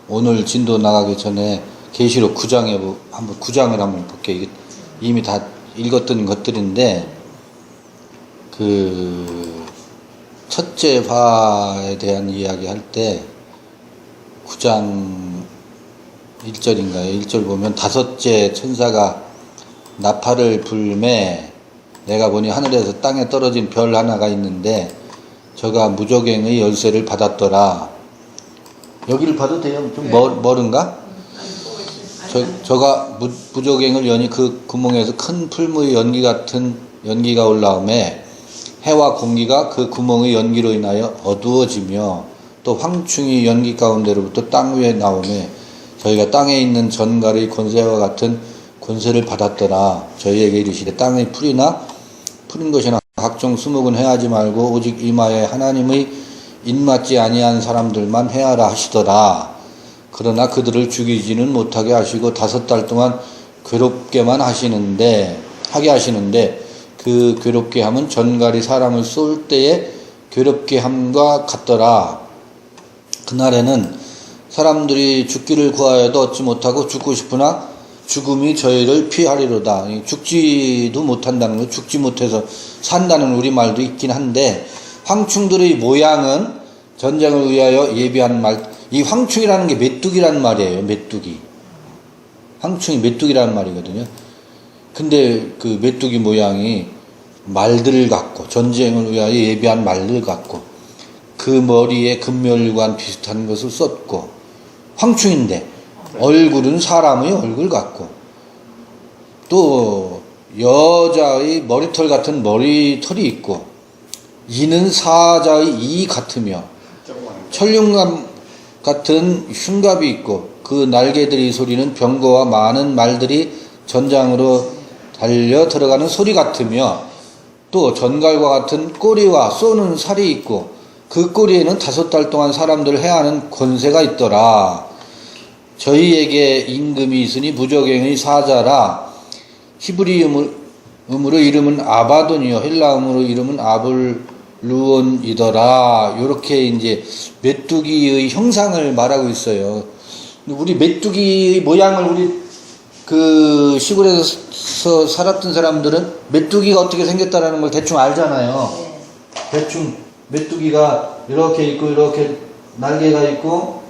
오늘 진도 나가기 전에 계시록 9장에 한번 9장을 한번 볼게요. 이게 이미 다 읽었던 것들인데 그 첫째 화에 대한 이야기 할 때 9장 1절인가요? 1절 보면 다섯째 천사가 나팔을 불매 내가 보니 하늘에서 땅에 떨어진 별 하나가 있는데 저가 무저갱의 열쇠를 받았더라. 여기를 봐도 돼요? 좀 멀은가? 저가 무저갱을 여니 그 구멍에서 큰 풀무의 연기 같은 연기가 올라오매 해와 공기가 그 구멍의 연기로 인하여 어두워지며 또 황충이 연기 가운데로부터 땅 위에 나오매 저희가 땅에 있는 전갈의 권세와 같은 권세를 받았더라. 저희에게 이르시되 땅의 풀이나 푸른 것이나 각종 수목은 해하지 말고 오직 이마에 하나님의 입맞지 아니한 사람들만 해하라 하시더라. 그러나 그들을 죽이지는 못하게 하시고 5달 동안 괴롭게만 하게 하시는데 그 괴롭게 함은 전갈이 사람을 쏠 때에 괴롭게 함과 같더라. 그날에는 사람들이 죽기를 구하여도 얻지 못하고 죽고 싶으나 죽음이 저희를 피하리로다. 죽지도 못한다는 거, 죽지 못해서 산다는 우리말도 있긴 한데 황충들의 모양은 전쟁을 위하여 예비한 말, 이 황충이라는 게 메뚜기라는 말이에요. 메뚜기. 황충이 메뚜기라는 말이거든요. 근데 그 메뚜기 모양이 말들 같고 전쟁을 위하여 예비한 말들 같고 그 머리에 금멸관 비슷한 것을 썼고 황충인데 얼굴은 사람의 얼굴 같고 또 여자의 머리털 같은 머리털이 있고 이는 사자의 이 같으며 천룡감 같은 흉갑이 있고 그 날개들의 소리는 병거와 많은 말들이 전장으로 달려 들어가는 소리 같으며 또 전갈과 같은 꼬리와 쏘는 살이 있고 그 꼬리에는 5달 동안 사람들을 해하는 권세가 있더라. 저희에게 임금이 있으니 무저갱의 사자라. 히브리음으로 이름은 아바돈이요 헬라음으로 이름은 아볼루온이더라. 요렇게 이제 메뚜기의 형상을 말하고 있어요. 우리 메뚜기의 모양을 우리 그 시골에서 살았던 사람들은 메뚜기가 어떻게 생겼다라는 걸 대충 알잖아요. 대충 메뚜기가 이렇게 있고 이렇게 날개가 있고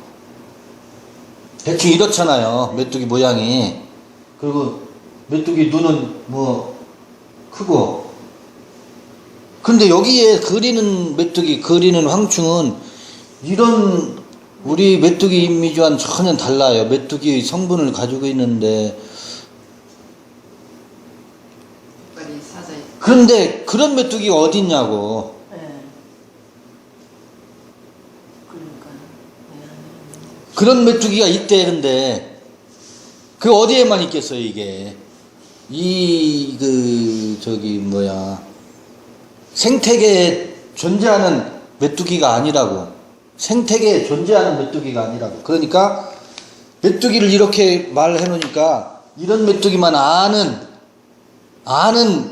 대충 이렇잖아요. 메뚜기 모양이. 그리고 메뚜기 눈은 뭐 크고. 근데 여기에 그리는 메뚜기, 그리는 황충은 이런 우리 메뚜기 이미지와는 전혀 달라요. 메뚜기의 성분을 가지고 있는데. 그런데 그런 메뚜기가 어디 있냐고. 그런 메뚜기가 있대. 근데 그 어디에만 있겠어요 이게. 생태계에 존재하는 메뚜기가 아니라고. 생태계에 존재하는 메뚜기가 아니라고. 그러니까 메뚜기를 이렇게 말해 놓으니까 이런 메뚜기만 아는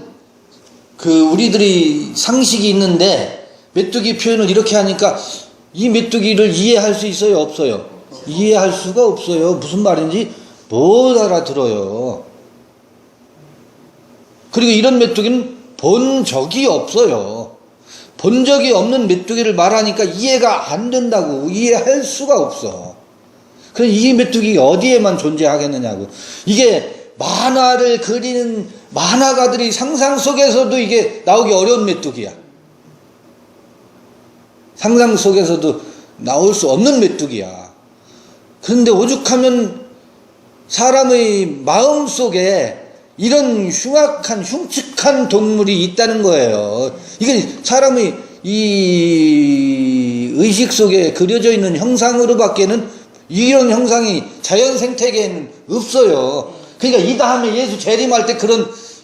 그 우리들이 상식이 있는데 메뚜기 표현을 이렇게 하니까 이 메뚜기를 이해할 수 있어요? 없어요? 이해할 수가 없어요. 무슨 말인지 못 알아들어요. 그리고 이런 메뚜기는 본 적이 없어요. 본 적이 없는 메뚜기를 말하니까 이해가 안 된다고. 이해할 수가 없어. 그럼 이 메뚜기가 어디에만 존재하겠느냐고. 이게 만화를 그리는 만화가들이 상상 속에서도 이게 나오기 어려운 메뚜기야. 상상 속에서도 나올 수 없는 메뚜기야. 그런데 오죽하면 사람의 마음 속에 이런 흉측한 동물이 있다는 거예요. 이게 사람의 이 의식 속에 그려져 있는 형상으로밖에는 이런 형상이 자연 생태계에는 없어요. 그러니까 이 다음에 예수 재림할 때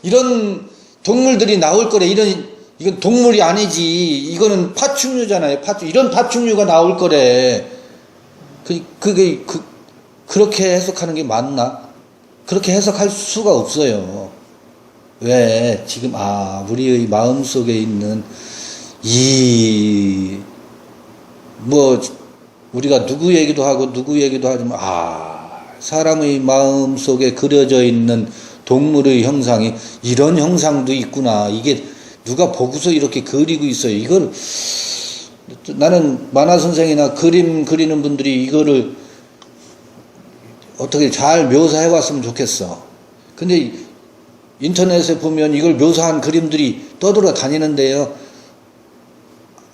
이런 동물들이 나올 거래. 이건 동물이 아니지. 이거는 파충류잖아요. 이런 파충류가 나올 거래. 그렇게 해석하는 게 맞나? 그렇게 해석할 수가 없어요. 왜? 지금, 우리의 마음 속에 있는 우리가 누구 얘기도 하고 누구 얘기도 하지만 사람의 마음 속에 그려져 있는 동물의 형상이 이런 형상도 있구나. 이게 누가 보고서 이렇게 그리고 있어요. 이걸 나는 만화 선생이나 그림 그리는 분들이 이거를 어떻게 잘 묘사해 왔으면 좋겠어. 근데 인터넷에 보면 이걸 묘사한 그림들이 떠돌아 다니는데요.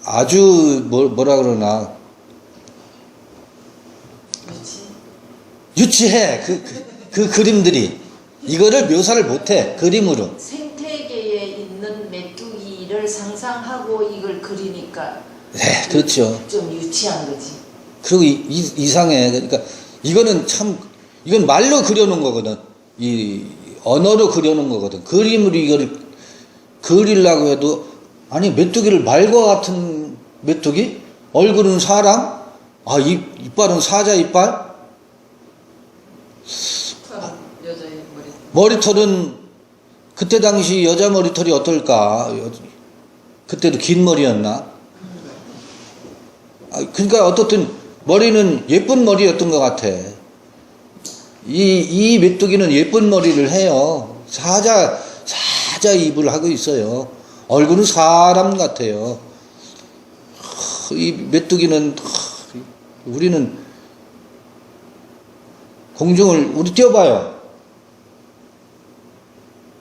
아주 뭐라 그러나 유치해. 그 그림들이 이거를 묘사를 못해 그림으로. 생태계에 있는 메뚜기를 상상하고 이걸 그리니까 네, 그렇죠. 좀 유치한 거지. 그리고 이상해. 그러니까 이건 말로 그려놓은 거거든. 이 언어로 그려놓은 거거든. 그림으로 이거를 그리려고 해도 아니 메뚜기를 말과 같은 메뚜기? 얼굴은 사람? 이빨은 사자 이빨? 여자의 머리털은 그때 당시 여자 머리털이 어떨까? 그때도 긴 머리였나? 그러니까 어떻든 머리는 예쁜 머리였던 것 같아. 이 메뚜기는 예쁜 머리를 해요. 사자 입을 하고 있어요. 얼굴은 사람 같아요. 이 메뚜기는 우리는 공중을 우리 뛰어봐요.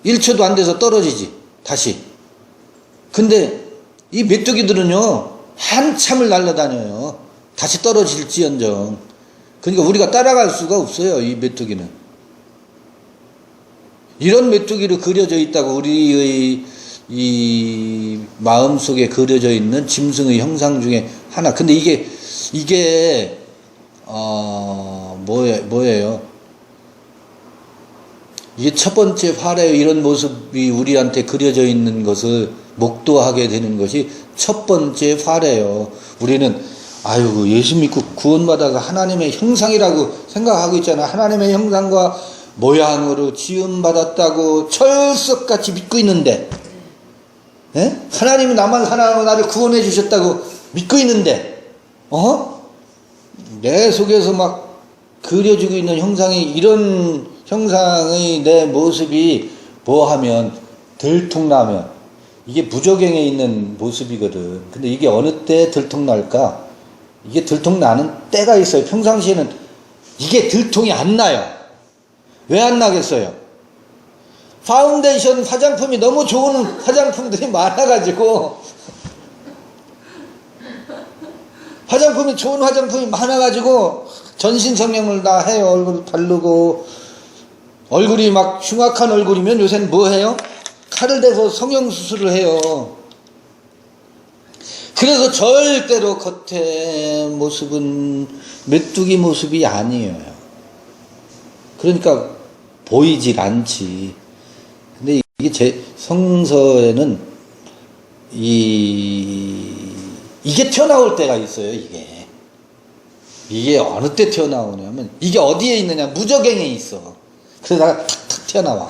1초도 안 돼서 떨어지지 다시. 근데 이 메뚜기들은요 한참을 날아다녀요. 다시 떨어질지언정. 그러니까 우리가 따라갈 수가 없어요. 이 메뚜기는. 이런 메뚜기로 그려져 있다고 우리의 이 마음속에 그려져 있는 짐승의 형상 중에 하나. 근데 이게 뭐예요? 이게 첫 번째 화래의 이런 모습이 우리한테 그려져 있는 것을 목도하게 되는 것이 첫 번째 화래요. 우리는 예수 믿고 구원받아가 하나님의 형상이라고 생각하고 있잖아. 하나님의 형상과 모양으로 지음받았다고 철석같이 믿고 있는데, 하나님이 나만 사랑하고 나를 구원해 주셨다고 믿고 있는데, 내 속에서 막 그려지고 있는 형상이 이런 형상의 내 모습이 뭐하면 들통나면 이게 부적행에 있는 모습이거든. 근데 이게 어느 때 들통날까? 이게 들통나는 때가 있어요. 평상시에는 이게 들통이 안 나요. 왜 안 나겠어요? 파운데이션 화장품이 너무 좋은 화장품들이 많아가지고 좋은 화장품이 많아가지고 전신 성형을 다 해요. 얼굴 바르고 얼굴이 막 흉악한 얼굴이면 요새는 뭐 해요? 칼을 대서 성형수술을 해요. 그래서 절대로 겉의 모습은 메뚜기 모습이 아니에요. 그러니까 보이질 않지. 근데 이게 제 성서에는 이게 튀어나올 때가 있어요. 이게 어느 때 튀어나오냐면 이게 어디에 있느냐? 무적행에 있어. 그러다가 탁탁 튀어나와.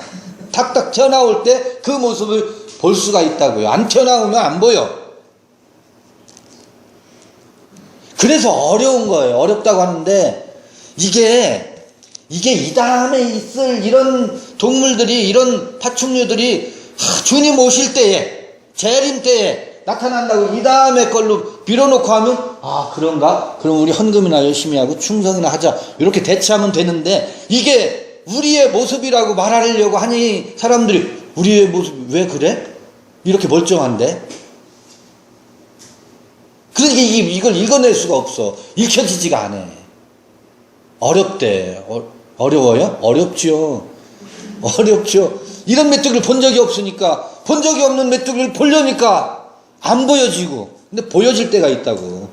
탁탁 튀어나올 때 그 모습을 볼 수가 있다고요. 안 튀어나오면 안 보여. 그래서 어려운 거예요. 어렵다고 하는데 이게 이 다음에 있을 이런 동물들이, 이런 파충류들이 주님 오실 때에, 재림 때에 나타난다고 이 다음에 걸로 빌어놓고 하면 그런가? 그럼 우리 헌금이나 열심히 하고 충성이나 하자. 이렇게 대처하면 되는데 이게 우리의 모습이라고 말하려고 하니 사람들이 우리의 모습 왜 그래? 이렇게 멀쩡한데? 그러니까 이걸 읽어낼 수가 없어. 읽혀지지가 않아. 어렵대. 어려워요? 어렵죠. 이런 메뚜기를 본 적이 없으니까, 본 적이 없는 메뚜기를 보려니까 안 보여지고, 근데 보여질 때가 있다고.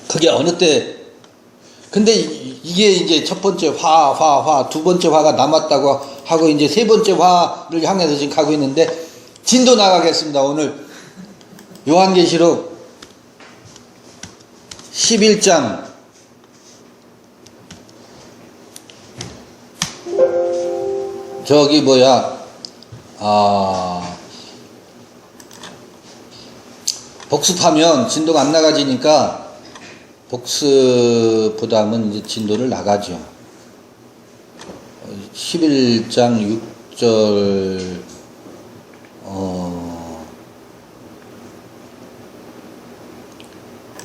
그게 어느 때, 근데 이게 이제 첫 번째 화, 두 번째 화가 남았다고 하고 이제 세 번째 화를 향해서 지금 가고 있는데, 진도 나가겠습니다. 오늘 요한계시록 11장 복습하면 진도가 안 나가지니까 복습보다는 이제 진도를 나가죠. 11장 6절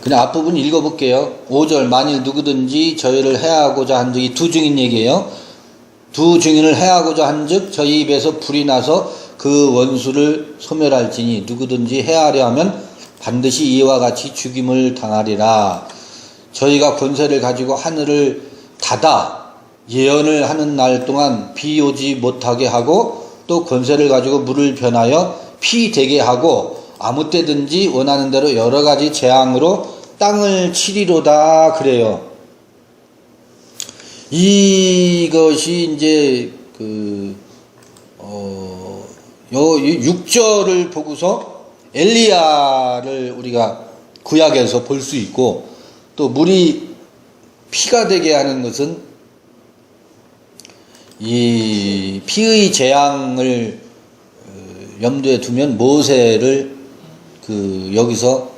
그냥 앞부분 읽어볼게요. 5절 만일 누구든지 저희를 해하고자 한즉 이 두 증인 얘기예요. 두 증인을 해하고자 한즉 저희 입에서 불이 나서 그 원수를 소멸할지니 누구든지 해하려 하면 반드시 이와 같이 죽임을 당하리라. 저희가 권세를 가지고 하늘을 닫아 예언을 하는 날 동안 비 오지 못하게 하고 또 권세를 가지고 물을 변하여 피 되게 하고 아무 때든지 원하는 대로 여러 가지 재앙으로 땅을 치리로다 그래요. 이것이 이제 요 6절을 보고서 엘리야를 우리가 구약에서 볼 수 있고 또 물이 피가 되게 하는 것은 이 피의 재앙을 염두에 두면 모세를 여기서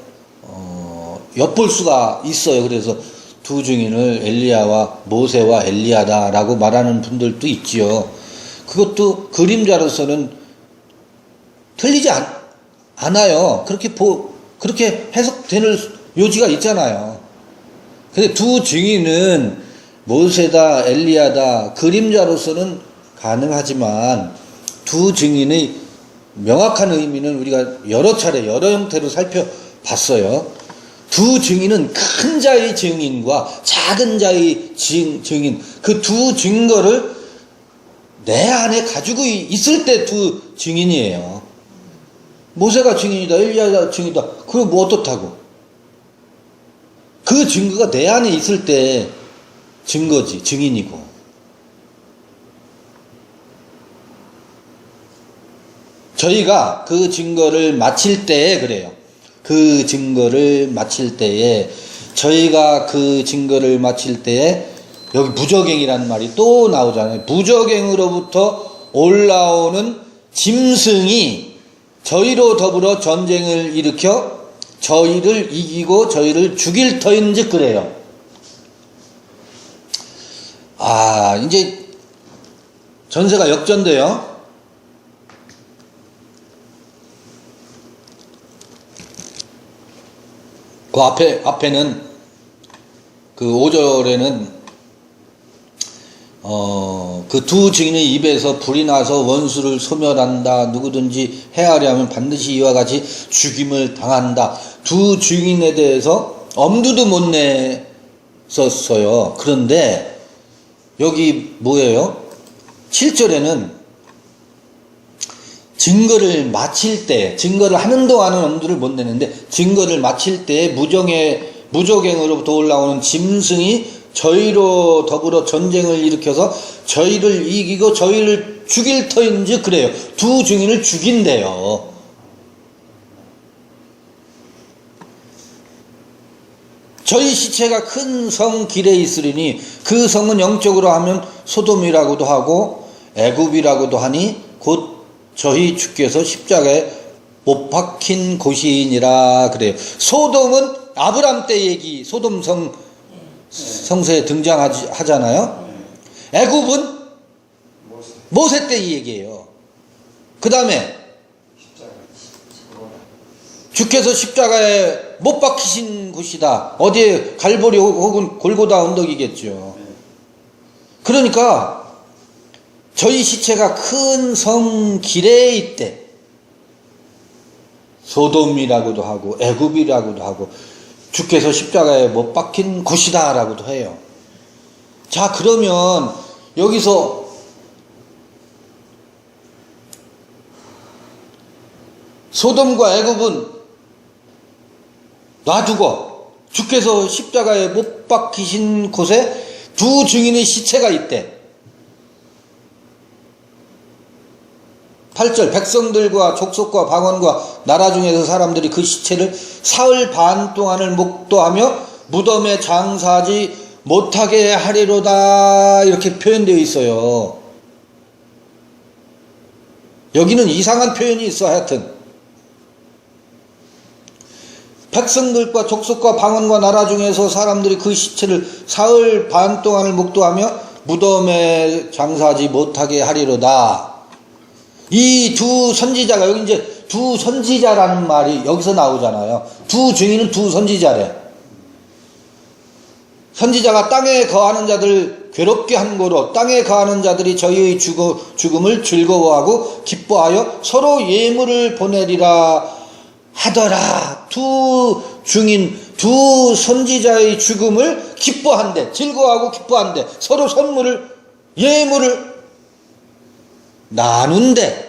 엿볼 수가 있어요. 그래서 두 증인을 엘리야와 모세와 엘리야다라고 말하는 분들도 있지요. 그것도 그림자로서는 틀리지 않아요. 그렇게 해석되는 요지가 있잖아요. 근데 두 증인은 모세다 엘리야다 그림자로서는 가능하지만 두 증인의 명확한 의미는 우리가 여러 차례 여러 형태로 살펴봤어요. 두 증인은 큰 자의 증인과 작은 자의 증인 그 두 증거를 내 안에 가지고 있을 때 두 증인이에요. 모세가 증인이다 엘리야가 증인이다 그럼 뭐 어떻다고? 그 증거가 내 안에 있을 때 증거지 증인이고 저희가 그 증거를 마칠 때에 그래요. 그 증거를 마칠 때에 저희가 그 증거를 마칠 때에 여기 무저갱이라는 말이 또 나오잖아요. 무저갱으로부터 올라오는 짐승이 저희로 더불어 전쟁을 일으켜 저희를 이기고 저희를 죽일 터인즉 그래요. 이제 전세가 역전돼요. 그 앞에는 그 5절에는 그 두 증인의 입에서 불이 나서 원수를 소멸한다. 누구든지 해하려 하면 반드시 이와 같이 죽임을 당한다. 두 증인에 대해서 엄두도 못 냈었어요. 그런데 여기 뭐예요? 7절에는 증거를 마칠 때, 증거를 하는 동안은 엄두를 못 내는데 증거를 마칠 때 무저갱으로부터 올라오는 짐승이 저희로 더불어 전쟁을 일으켜서 저희를 이기고 저희를 죽일 터인지 그래요. 두 증인을 죽인대요. 저희 시체가 큰 성 길에 있으리니 그 성은 영적으로 하면 소돔이라고도 하고 애굽이라고도 하니 곧 저희 주께서 십자가에 못 박힌 곳이니라 그래요. 소돔은 아브람 때 얘기, 소돔 성서에 등장하잖아요. 애굽은 모세 때 이 얘기예요. 그 다음에 주께서 십자가에 못 박히신 곳이다. 어디에 갈보리 혹은 골고다 언덕이겠죠. 그러니까 저희 시체가 큰 성 길에 있대. 소돔이라고도 하고 애굽이라고도 하고 주께서 십자가에 못 박힌 곳이다 라고도 해요. 자, 그러면 여기서 소돔과 애굽은 놔두고 주께서 십자가에 못 박히신 곳에 두 증인의 시체가 있대. 8절 백성들과 족속과 방언과 나라 중에서 사람들이 그 시체를 사흘 반 동안을 목도하며 무덤에 장사하지 못하게 하리로다 이렇게 표현되어 있어요. 여기는 이상한 표현이 있어. 하여튼 백성들과 족속과 방언과 나라 중에서 사람들이 그 시체를 사흘 반 동안을 목도하며 무덤에 장사하지 못하게 하리로다. 이 두 선지자가, 여기 이제 두 선지자라는 말이 여기서 나오잖아요. 두 증인은 두 선지자래. 선지자가 땅에 거하는 자들 괴롭게 한 거로 땅에 거하는 자들이 저희의 죽음을 즐거워하고 기뻐하여 서로 예물을 보내리라 하더라. 두 증인, 두 선지자의 죽음을 기뻐한대. 즐거워하고 기뻐한대. 서로 선물을, 예물을 나눈대.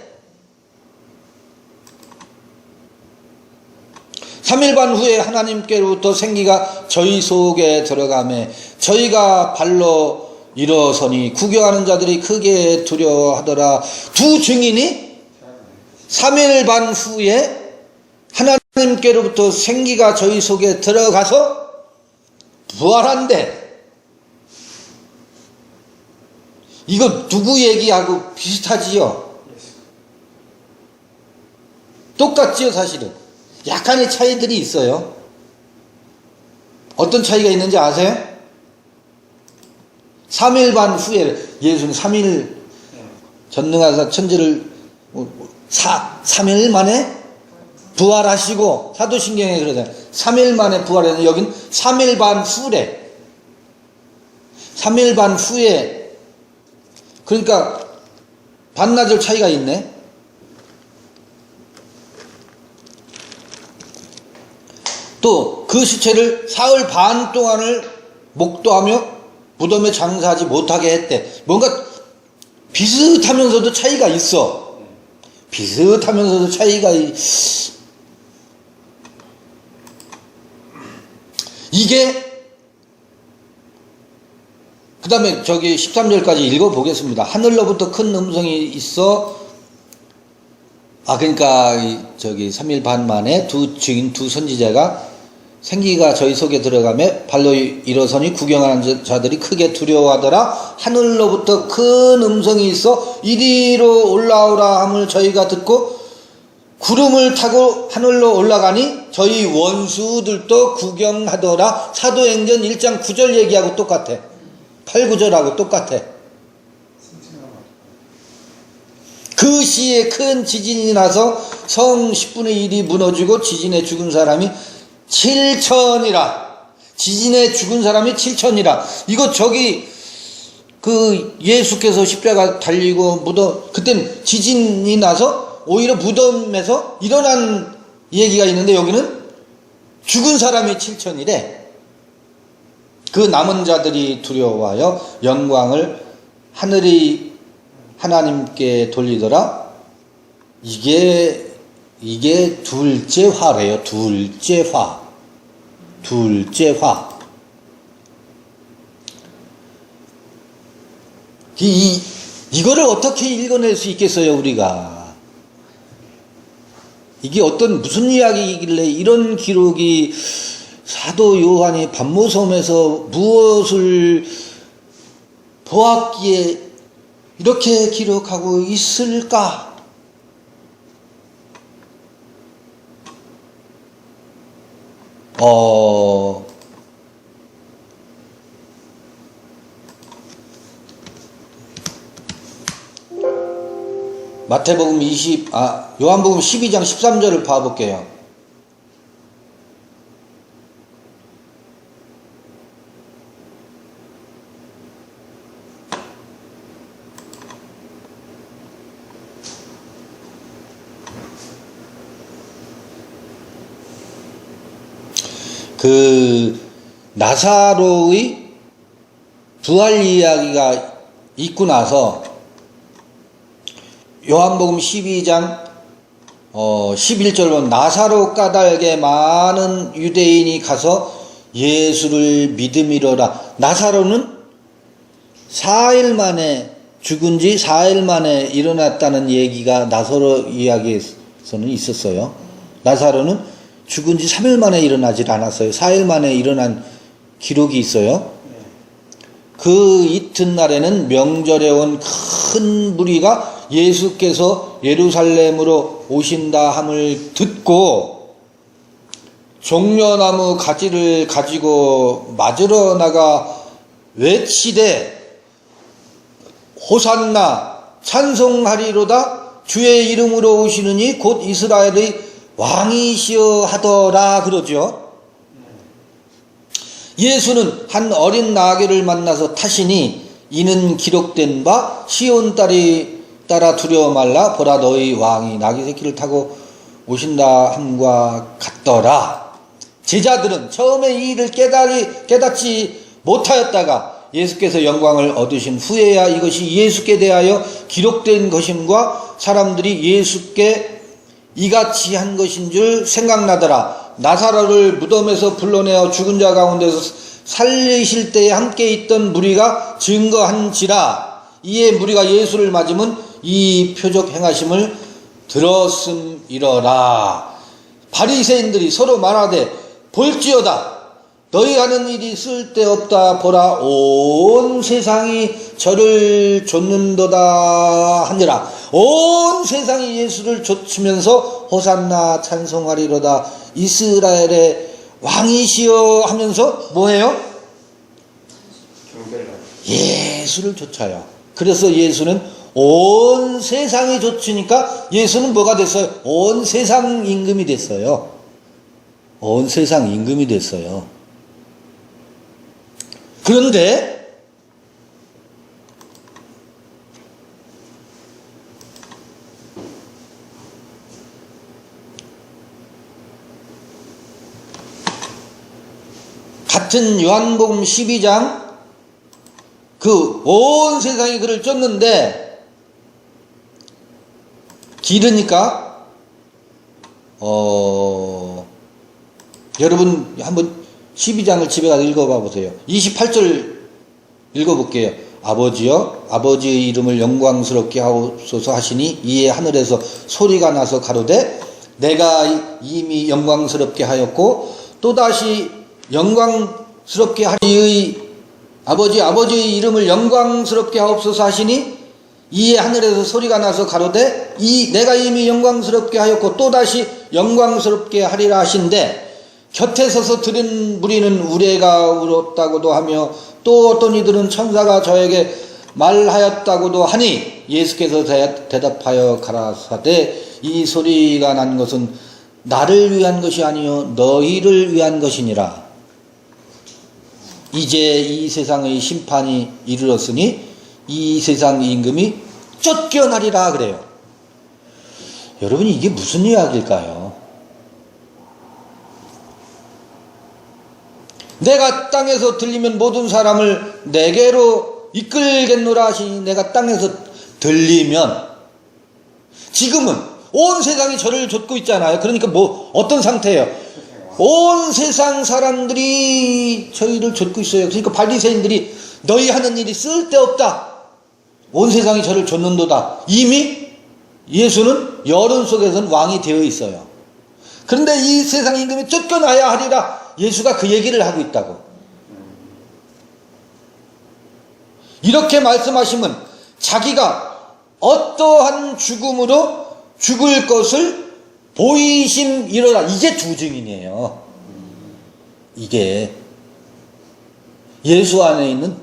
3일 반 후에 하나님께로부터 생기가 저희 속에 들어가매 저희가 발로 일어서니 구경하는 자들이 크게 두려워하더라. 두 증인이 3일 반 후에 하나님께로부터 생기가 저희 속에 들어가서 부활한대. 이거 누구 얘기하고 비슷하지요? 똑같지요, 사실은. 약간의 차이들이 있어요. 어떤 차이가 있는지 아세요? 3일 반 후에 예수는 3일 전능하사 천지를 3일 만에 부활하시고, 사도신경에 그러잖아요. 3일 만에 부활했는데 여긴 3일 반 후래. 3일 반 후에, 그러니까 반나절 차이가 있네. 또 그 시체를 사흘 반 동안을 목도하며 무덤에 장사하지 못하게 했대. 뭔가 비슷하면서도 차이가 있어. 비슷하면서도 차이가 이게, 그 다음에 저기 13절까지 읽어보겠습니다. 하늘로부터 큰 음성이 있어. 그러니까 저기 3일 반 만에 두 증인, 두 선지자가 생기가 저희 속에 들어가며 발로 일어서니 구경하는 자들이 크게 두려워하더라. 하늘로부터 큰 음성이 있어 이리로 올라오라 함을 저희가 듣고 구름을 타고 하늘로 올라가니 저희 원수들도 구경하더라. 사도행전 1장 9절 얘기하고 똑같아. 8, 9절하고 똑같아. 그 시에 큰 지진이 나서 성 10분의 1이 무너지고 지진에 죽은 사람이 7천이라. 지진에 죽은 사람이 7천이라. 이거 저기 그 예수께서 십자가 달리고 무덤, 그땐 지진이 나서 오히려 무덤에서 일어난 얘기가 있는데 여기는 죽은 사람이 7천이래. 그 남은 자들이 두려워하여 영광을 하늘이 하나님께 돌리더라. 이게 둘째 화래요. 둘째 화. 이거를 어떻게 읽어낼 수 있겠어요, 우리가? 이게 무슨 이야기이길래 이런 기록이 사도 요한이 반모섬에서 무엇을 보았기에 이렇게 기록하고 있을까? 마태복음 요한복음 12장 13절을 봐볼게요. 그 나사로의 부활 이야기가 있고 나서 요한복음 12장 11절로 나사로 까닭에 많은 유대인이 가서 예수를 믿음이로라. 나사로는 4일 만에 죽은 지 4일 만에 일어났다는 얘기가 나사로 이야기에서는 있었어요. 나사로는 죽은 지 3일 만에 일어나질 않았어요. 4일 만에 일어난 기록이 있어요. 그 이튿날에는 명절에 온 큰 무리가 예수께서 예루살렘으로 오신다 함을 듣고 종려나무 가지를 가지고 맞으러 나가 외치되 호산나 찬송하리로다 주의 이름으로 오시느니 곧 이스라엘의 왕이시여 하더라 그러죠. 예수는 한 어린 나귀를 만나서 타시니 이는 기록된 바 시온 딸이 따라 두려워 말라 보라 너희 왕이 나귀 새끼를 타고 오신다 함과 같더라. 제자들은 처음에 이 일을 깨닫지 못하였다가 예수께서 영광을 얻으신 후에야 이것이 예수께 대하여 기록된 것임과 사람들이 예수께 이같이 한 것인 줄 생각나더라. 나사로를 무덤에서 불러내어 죽은 자 가운데서 살리실 때에 함께 있던 무리가 증거한지라. 이에 무리가 예수를 맞으면 이 표적 행하심을 들었음이러라. 바리새인들이 서로 말하되 볼지어다 너희 하는 일이 쓸데없다. 보라 온 세상이 저를 좇는도다 하니라. 온 세상이 예수를 좇으면서 호산나 찬송하리로다 이스라엘의 왕이시여 하면서 뭐해요? 예수를 좇아요. 그래서 예수는 온 세상이 좇으니까 예수는 뭐가 됐어요? 온 세상 임금이 됐어요. 온 세상 임금이 됐어요. 그런데 같은 요한복음 12장 그 온 세상이 그를 쫓는데 길으니까 여러분 한번 12장을 집에 가서 읽어봐 보세요. 28절 읽어볼게요. 아버지여 아버지의 이름을 영광스럽게 하옵소서 하시니 이에 하늘에서 소리가 나서 가로되 내가 이미 영광스럽게 하였고 또다시 영광스럽게 하리의 아버지의 이름을 영광스럽게 하옵소서 하시니 이에 하늘에서 소리가 나서 가로되 내가 이미 영광스럽게 하였고 또다시 영광스럽게 하리라 하신데 곁에 서서 들은 무리는 우레가 울었다고도 하며 또 어떤 이들은 천사가 저에게 말하였다고도 하니 예수께서 대답하여 가라사대 이 소리가 난 것은 나를 위한 것이 아니요 너희를 위한 것이니라. 이제 이 세상의 심판이 이르렀으니 이 세상 임금이 쫓겨나리라 그래요. 여러분 이게 무슨 이야기일까요? 내가 땅에서 들리면 모든 사람을 내게로 이끌겠노라 하시니 내가 땅에서 들리면 지금은 온 세상이 저를 좇고 있잖아요. 그러니까 뭐 어떤 상태예요? 온 세상 사람들이 저희를 좇고 있어요. 그러니까 바리새인들이 너희 하는 일이 쓸데없다. 온 세상이 저를 좇는도다. 이미 예수는 여론 속에서는 왕이 되어 있어요. 그런데 이 세상 임금이 쫓겨나야 하리라. 예수가 그 얘기를 하고 있다고. 이렇게 말씀하시면 자기가 어떠한 죽음으로 죽을 것을 보이심이로라. 이게 두 증인이에요. 이게 예수 안에 있는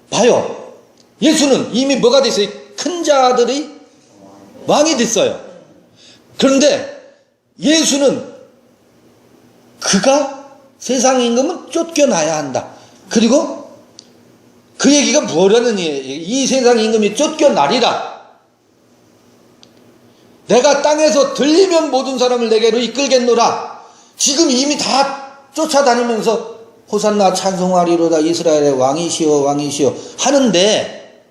봐요. 예수는 이미 뭐가 됐어요? 큰 자들의 왕이 됐어요. 그런데 예수는 그가 세상 임금은 쫓겨나야 한다. 그리고 그 얘기가 뭐라는 얘기예요? 이 세상 임금이 쫓겨나리라. 내가 땅에서 들리면 모든 사람을 내게로 이끌겠노라. 지금 이미 다 쫓아다니면서 호산나 찬송하리로다 이스라엘의 왕이시여 왕이시여 하는데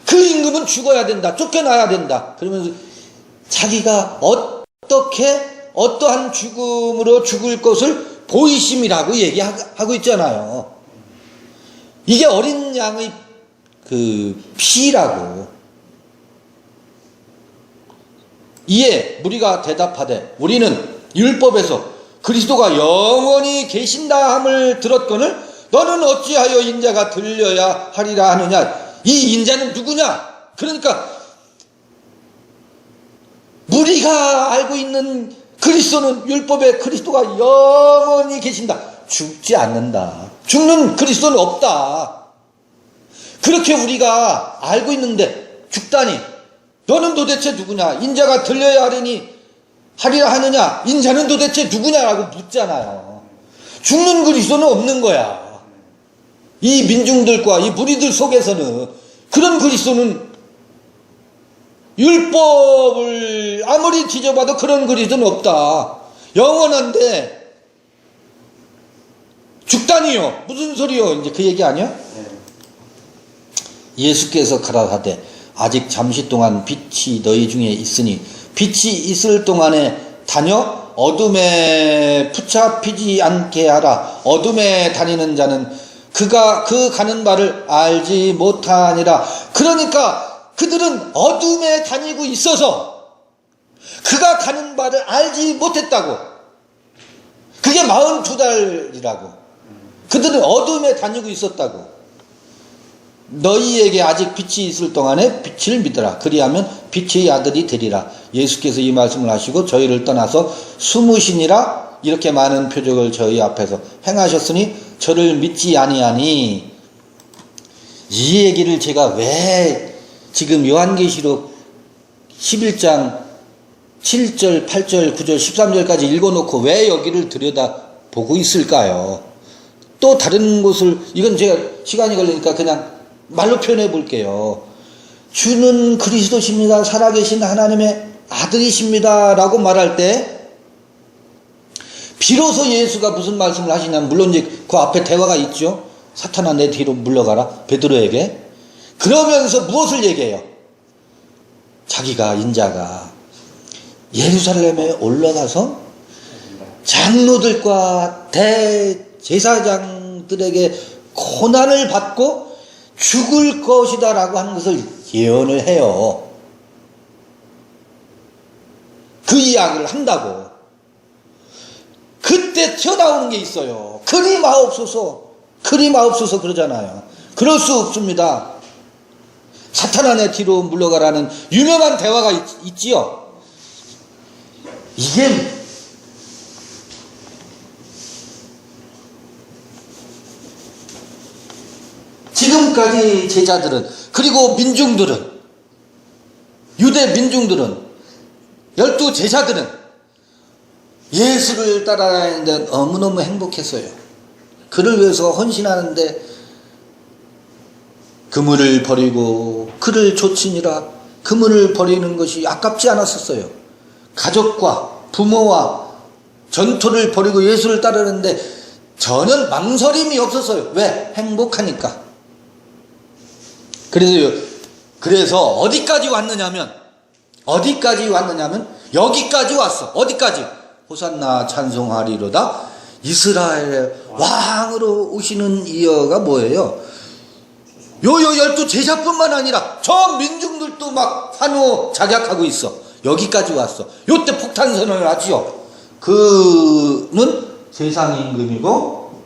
그 임금은 죽어야 된다. 쫓겨나야 된다. 그러면서 자기가 어떠한 죽음으로 죽을 것을 보이심이라고 얘기하고 있잖아요. 이게 어린 양의 그 피라고. 이에 무리가 대답하되 우리는 율법에서 그리스도가 영원히 계신다 함을 들었거늘 너는 어찌하여 인자가 들려야 하리라 하느냐. 이 인자는 누구냐? 그러니까 무리가 알고 있는 그리스도는 율법의 그리스도가 영원히 계신다. 죽지 않는다. 죽는 그리스도는 없다. 그렇게 우리가 알고 있는데 죽다니. 너는 도대체 누구냐? 인자가 들려야 하리라 하느냐? 인자는 도대체 누구냐라고 묻잖아요. 죽는 그리스도는 없는 거야. 이 민중들과 이 무리들 속에서는 그런 그리스도는 율법을 아무리 뒤져봐도 그런 그리스도는 없다. 영원한데 죽다니요. 무슨 소리요? 이제 그 얘기 아니야? 예수께서 가라사대 아직 잠시 동안 빛이 너희 중에 있으니 빛이 있을 동안에 다녀 어둠에 붙잡히지 않게 하라. 어둠에 다니는 자는 그가 그 가는 바를 알지 못하니라. 그러니까 그들은 어둠에 다니고 있어서 그가 가는 바를 알지 못했다고. 그게 42달이라고. 그들은 어둠에 다니고 있었다고. 너희에게 아직 빛이 있을 동안에 빛을 믿어라. 그리하면 빛의 아들이 되리라. 예수께서 이 말씀을 하시고 저희를 떠나서 숨으시니라. 이렇게 많은 표적을 저희 앞에서 행하셨으니 저를 믿지 아니하니. 이 얘기를 제가 왜 지금 요한계시록 11장 7절, 8절, 9절, 13절까지 읽어놓고 왜 여기를 들여다보고 있을까요? 또 다른 곳을, 이건 제가 시간이 걸리니까 그냥 말로 표현해 볼게요. 주는 그리스도십니다. 살아계신 하나님의 아들이십니다. 라고 말할 때 비로소 예수가 무슨 말씀을 하시냐면, 물론 이제 그 앞에 대화가 있죠. 사탄아 내 뒤로 물러가라. 베드로에게. 그러면서 무엇을 얘기해요? 자기가 인자가 예루살렘에 올라가서 장로들과 대제사장들에게 고난을 받고 죽을 것이다 라고 하는 것을 예언을 해요. 그 이야기를 한다고. 그때 튀어나오는 게 있어요. 그리 마옵소서, 그리 마옵소서 그러잖아요. 그럴 수 없습니다. 사탄아 내 뒤로 물러가라는 유명한 대화가 있지요. 이게 지금까지 제자들은, 그리고 민중들은, 유대 민중들은, 12 제자들은 예수를 따라다니는데 너무너무 행복했어요. 그를 위해서 헌신하는데 그물을 버리고 그를 좇으니라. 그물을 버리는 것이 아깝지 않았었어요. 가족과 부모와 전토를 버리고 예수를 따르는데 전혀 망설임이 없었어요. 왜? 행복하니까. 그래서 어디까지 왔느냐면 여기까지 왔어. 어디까지? 호산나 찬송하리로다. 이스라엘의 왕으로 오시는 이어가 뭐예요? 요 12 제자뿐만 아니라 저 민중들도 막 환호 작약하고 있어. 여기까지 왔어. 요때 폭탄 선언을 하지요. 그는 세상 임금이고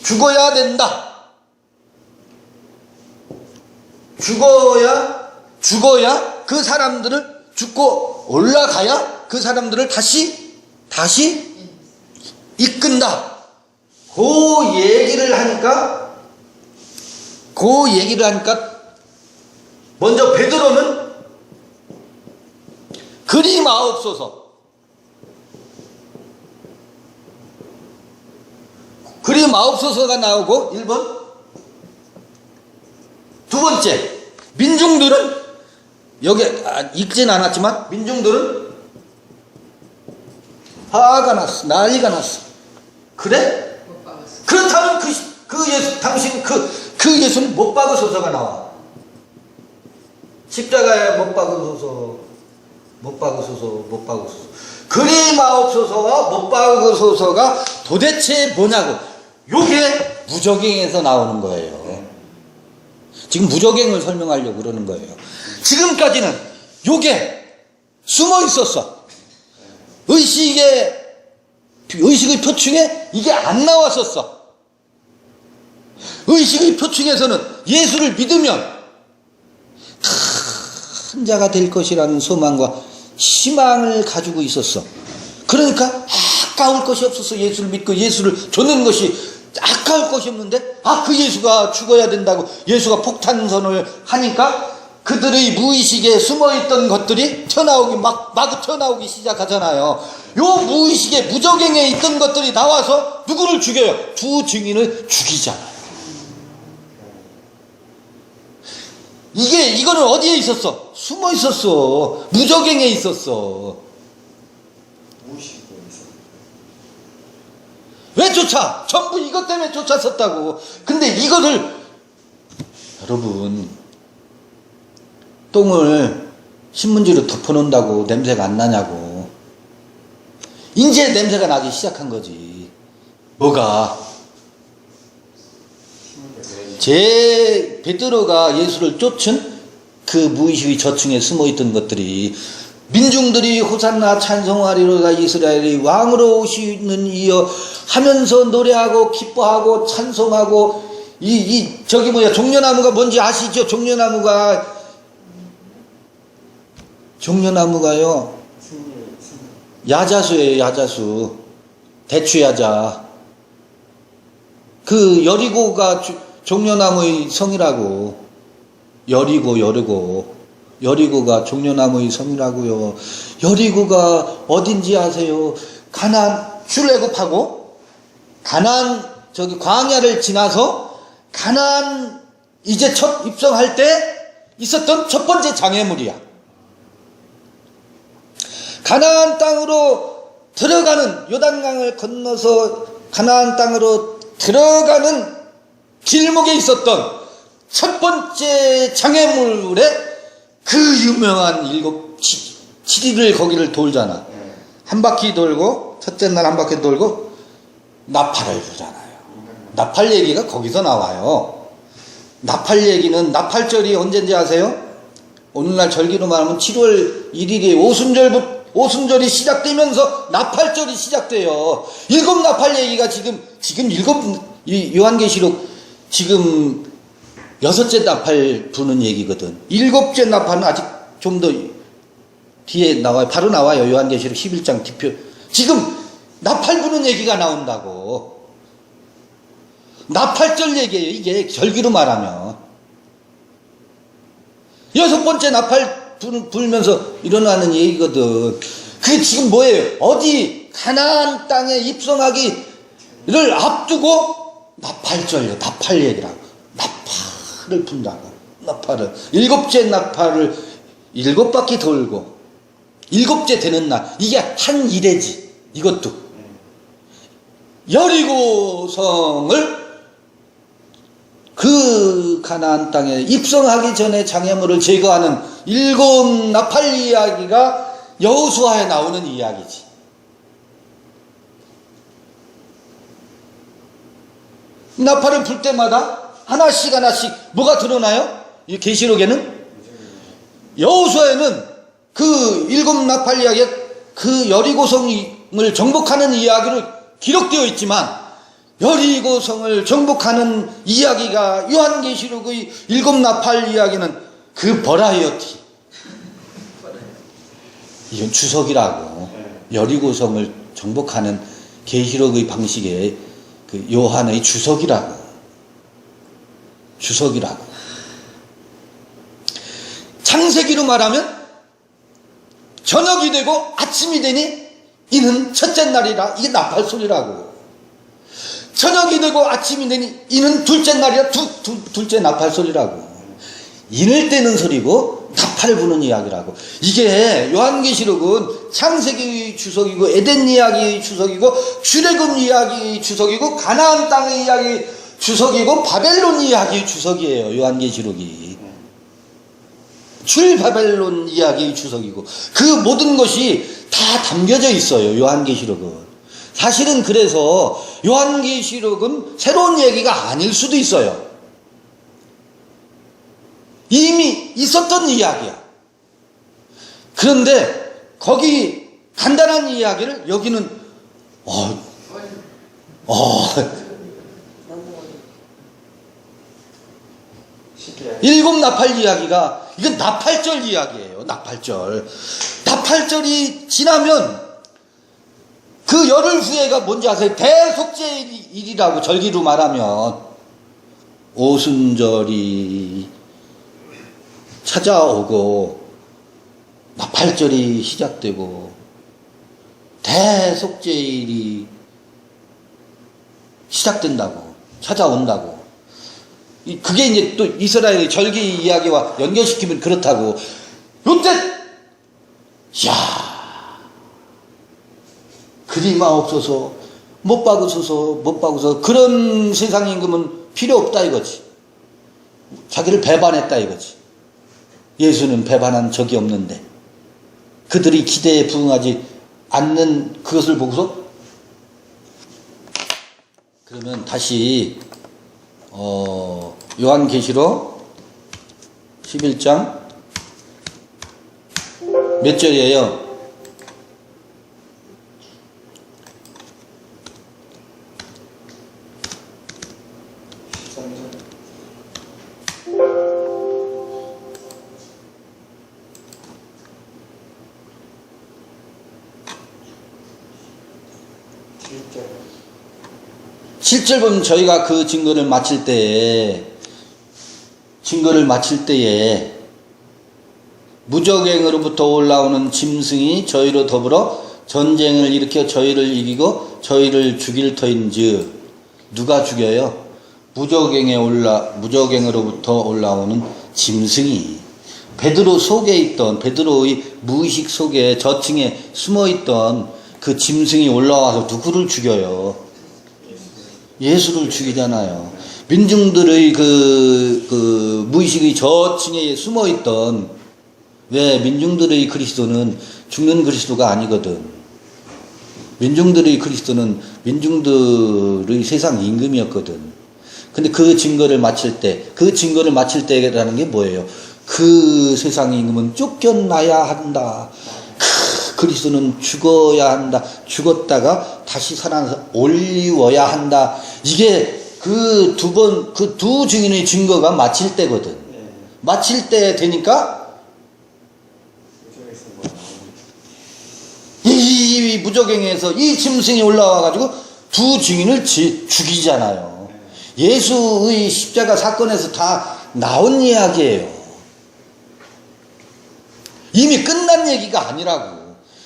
죽어야 된다. 죽어야 그 사람들을, 죽고 올라가야 그 사람들을 다시 이끈다. 그 얘기를 하니까 먼저 베드로는 그리 마옵소서, 그리 마옵소서가 나오고 1번. 두 번째, 민중들은 여기 읽진 않았지만 민중들은 화가 났어. 난리가 났어. 그래? 못 박았어. 그렇다면 당신 그 예수는 못 박으소서가 나와. 십자가에 못 박으소서. 그리 마옵소서와 못 박으소서가 도대체 뭐냐고. 요게 무적행에서 나오는 거예요. 지금 무적행을 설명하려고 그러는 거예요. 지금까지는 요게 숨어 있었어. 의식의 표층에 이게 안 나왔었어. 의식의 표층에서는 예수를 믿으면 큰 자가 될 것이라는 소망과 희망을 가지고 있었어. 그러니까 아까울 것이 없었어. 예수를 믿고 예수를 쫓는 것이 아까울 것이 없는데, 그 예수가 죽어야 된다고 예수가 폭탄선을 하니까 그들의 무의식에 숨어있던 것들이 튀어나오기 마구 튀어나오기 시작하잖아요. 요 무의식에 무적행에 있던 것들이 나와서 누구를 죽여요? 두 증인을 죽이잖아요. 이거는 어디에 있었어? 숨어 있었어. 무적행에 있었어. 왜 쫓아? 전부 이것 때문에 쫓았었다고. 근데 이거를, 여러분, 똥을 신문지로 덮어놓는다고 냄새가 안 나냐고. 이제 냄새가 나기 시작한 거지. 뭐가? 베드로가 예수를 쫓은 그 무의식의 저층에 숨어있던 것들이, 민중들이 호산나 찬송하리로다 이스라엘이 왕으로 오시는 이여 하면서 노래하고 기뻐하고 찬송하고, 종려나무가 뭔지 아시죠? 종려나무가요 야자수예요. 야자수. 대추야자. 그 여리고가 종려나무의 성이라고. 여리고가 종려나무의 성이라고요. 여리고가 어딘지 아세요? 가나안 출애굽하고 가나안 광야를 지나서 가나안 이제 첫 입성할 때 있었던 첫 번째 장애물이야. 가나안 땅으로 들어가는, 요단강을 건너서 가나안 땅으로 들어가는 길목에 있었던 첫 번째 장애물에 그 유명한 7일을 거기를 돌잖아. 한 바퀴 돌고, 첫째 날 한 바퀴 돌고 나팔을 주잖아요. 나팔 얘기가 거기서 나와요. 나팔 얘기는, 나팔절이 언제인지 아세요? 오늘날 절기로 말하면 7월 1일에 오순절이 시작되면서 나팔절이 시작돼요. 7 나팔 얘기가 지금 요한계시록 지금 6째 나팔 부는 얘기거든. 7째 나팔은 아직 좀 더 뒤에 나와요. 바로 나와요. 요한계시록 11장 뒤표. 지금 나팔 부는 얘기가 나온다고. 나팔절 얘기예요. 이게 절기로 말하면. 6번째 나팔 불면서 일어나는 얘기거든. 그게 지금 뭐예요? 어디 가나안 땅에 입성하기를 앞두고 나팔절이요. 나팔 얘기라고. 나팔을 분다고. 나팔을. 7째 나팔을 7바퀴 돌고 7째 되는 날. 이게 한 이래지. 이것도. 여리고성을 그 가나안 땅에 입성하기 전에 장애물을 제거하는 7 나팔 이야기가 여호수아에 나오는 이야기지. 나팔을 불 때마다 하나씩 뭐가 드러나요? 이 계시록에는, 여호수아에는 그 7 나팔 이야기가 그 여리고성을 정복하는 이야기로 기록되어 있지만, 여리고성을 정복하는 이야기가 요한계시록의 7 나팔 이야기는 그 버라이어티. 이건 주석이라고. 여리고성을 정복하는 계시록의 방식의 그 요한의 주석이라고. 창세기로 말하면 저녁이 되고 아침이 되니 이는 첫째 날이라. 이게 나팔 소리라고. 저녁이 되고 아침이 되니 이는 둘째 날이라. 둘째 나팔 소리라고. 인을 떼는 소리고 나팔을 부는 이야기라고. 이게 요한계시록은 창세기 주석이고 에덴 이야기 주석이고 출애굽 이야기 주석이고 가나안 땅의 이야기 주석이고 바벨론 이야기 주석이에요. 요한계시록이. 출바벨론 이야기 주석이고 그 모든 것이 다 담겨져 있어요. 요한계시록은. 사실은 그래서 요한계시록은 새로운 얘기가 아닐 수도 있어요. 이미 있었던 이야기야. 그런데 거기 간단한 이야기를 여기는 7 나팔 이야기가, 이건 나팔절 이야기예요. 나팔절. 나팔절이 지나면 그 열흘 후에가 뭔지 아세요? 대속죄일이라고 절기로 말하면 오순절이 찾아오고 나팔절이 시작되고 대속죄일이 시작된다고, 찾아온다고. 그게 이제 또 이스라엘의 절기 이야기와 연결시키면 그렇다고. 요때, 야, 그리마옵소서, 못 박으소서, 그런 세상 임금은 필요 없다 이거지. 자기를 배반했다 이거지. 예수는 배반한 적이 없는데 그들이 기대에 부응하지 않는 그것을 보고서 그러면 다시 요한계시록 11장 몇 절이에요? 7절 보면 저희가 그 증거를 마칠 때에 무적행으로부터 올라오는 짐승이 저희로 더불어 전쟁을 일으켜 저희를 이기고 저희를 죽일 터인즉. 누가 죽여요? 무적행으로부터 올라오는 짐승이 베드로 속에 있던, 베드로의 무의식 속에 저층에 숨어있던 그 짐승이 올라와서 누구를 죽여요? 예수를 죽이잖아요. 민중들의 그 무의식의 저층에 숨어있던, 왜 민중들의 그리스도는 죽는 그리스도가 아니거든. 민중들의 그리스도는 민중들의 세상 임금이었거든. 근데 그 증거를 마칠 때라는 게 뭐예요? 그 세상 임금은 쫓겨나야 한다. 그리스도는 죽어야 한다. 죽었다가 다시 살아나서 올리워야 한다. 이게 그 두 증인의 증거가 마칠 때거든. 마칠 때 되니까 이 무적행에서 이 짐승이 올라와가지고 두 증인을 죽이잖아요. 예수의 십자가 사건에서 다 나온 이야기예요. 이미 끝난 얘기가 아니라고.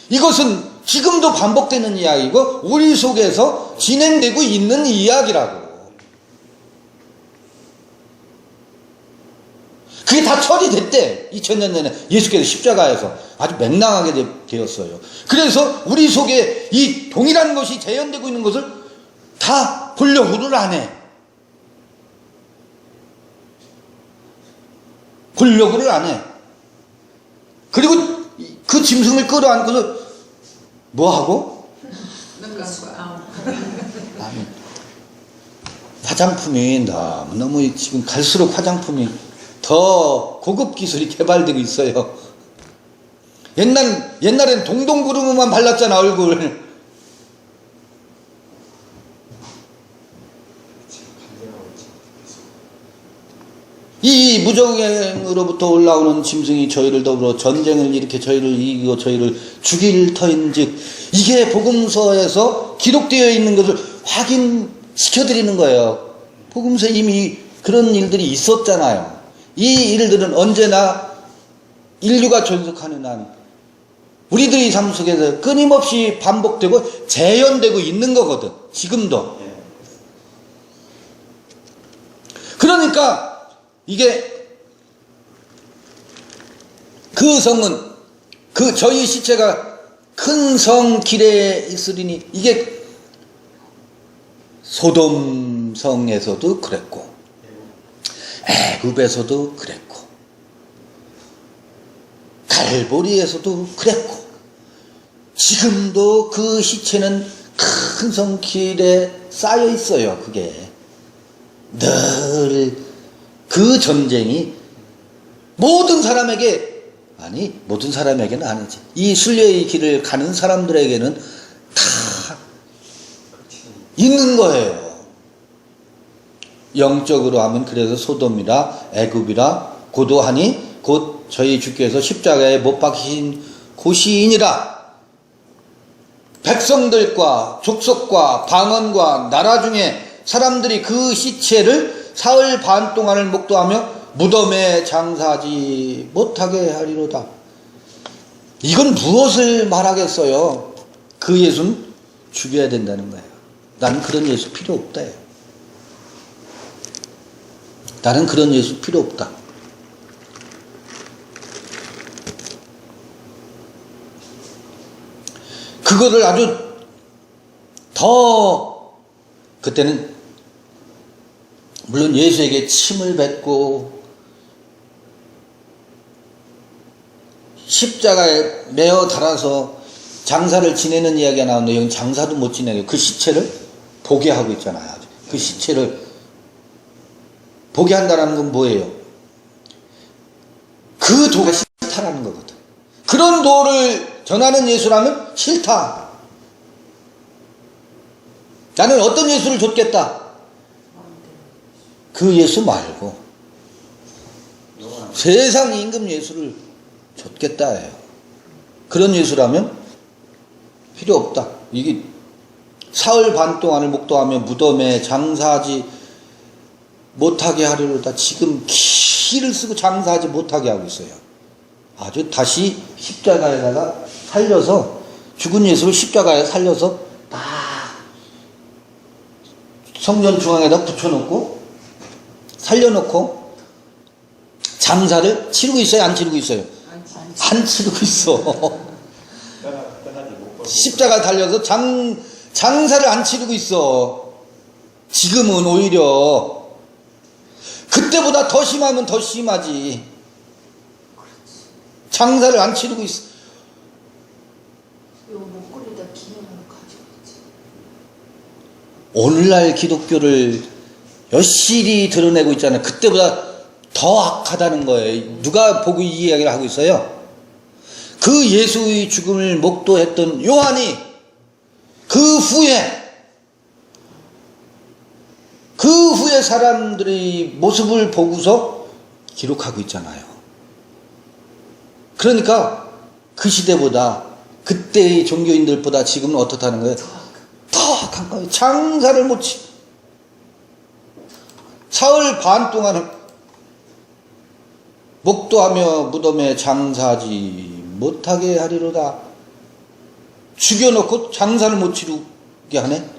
이것은 지금도 반복되는 이야기고 우리 속에서 진행되고 있는 이야기라고. 그게 다 처리됐대. 2000년 전에 예수께서 십자가에서 아주 맹랑하게 되었어요. 그래서 우리 속에 이 동일한 것이 재현되고 있는 것을 다 보려고를 안 해. 보려고를 안 해. 그리고 그 짐승을 끌어안고서 뭐하고? 화장품이 너무 지금 갈수록 화장품이 더 고급 기술이 개발되고 있어요. 옛날엔 동동구르무만 발랐잖아, 얼굴. 이 무적행으로부터 올라오는 짐승이 저희를 더불어 전쟁을 일으켜 저희를 이기고 저희를 죽일 터인즉. 이게 복음서에서 기록되어 있는 것을 확인시켜드리는 거예요. 복음서에 이미 그런 일들이 있었잖아요. 이 일들은 언제나 인류가 존속하는 한 우리들의 삶 속에서 끊임없이 반복되고 재현되고 있는 거거든. 지금도. 그러니까 이게 그 성은 저희 시체가 큰 성 길에 있으리니, 이게 소돔 성에서도 그랬고 애굽에서도 그랬고 갈보리에서도 그랬고 지금도 그 시체는 큰 성 길에 쌓여 있어요. 그게 늘 그 전쟁이 모든 사람에게는 아니지. 이 순례의 길을 가는 사람들에게는 다 있는 거예요. 영적으로 하면 그래서 소돔이라 애굽이라 고도하니 곧 저희 주께서 십자가에 못 박히신 고시이니라. 백성들과 족속과 방언과 나라 중에 사람들이 그 시체를 사흘 반 동안을 목도하며 무덤에 장사하지 못하게 하리로다. 이건 무엇을 말하겠어요? 그 예수는 죽여야 된다는 거예요. 나는 그런 예수 필요 없다. 나는 그런 예수 필요 없다. 그거를 아주 더 그때는 물론 예수에게 침을 뱉고 십자가에 매어 달아서 장사를 지내는 이야기가 나오는데 여기 장사도 못 지내고 그 시체를 보게 하고 있잖아요. 그 시체를 보게 한다는 건 뭐예요? 그 도가 싫다라는 거거든. 그런 도를 전하는 예수라면 싫다. 나는 어떤 예수를 줬겠다. 그 예수 말고 세상 임금 예수를 줬겠다 해요. 그런 예수라면 필요 없다. 이게 사흘 반 동안을 목도하며 무덤에 장사하지 못하게 하려다 지금 키를 쓰고 장사하지 못하게 하고 있어요. 아주 다시 십자가에다가 살려서 죽은 예수를 십자가에 살려서 막 성전 중앙에다 붙여놓고 살려놓고 장사를 치르고 있어요? 안 치르고 있어요? 안 치르고 있어. 십자가 달려서 장사를 안 치르고 있어. 지금은 오히려 그때보다 더 심하면 더 심하지. 장사를 안 치르고 있어. 요 목걸이다 기념으로 가지고 있지. 오늘날 기독교를 여실히 드러내고 있잖아요. 그때보다 더 악하다는 거예요. 누가 보고 이 이야기를 하고 있어요? 그 예수의 죽음을 목도했던 요한이 그 후에 사람들의 모습을 보고서 기록하고 있잖아요. 그러니까 그 시대보다 그때의 종교인들보다 지금은 어떻다는 거예요? 더 악한 거예요. 장사를 못 치. 사흘 반 동안은 목도하며 무덤에 장사하지 못하게 하리로다. 죽여놓고 장사를 못 치르게 하네.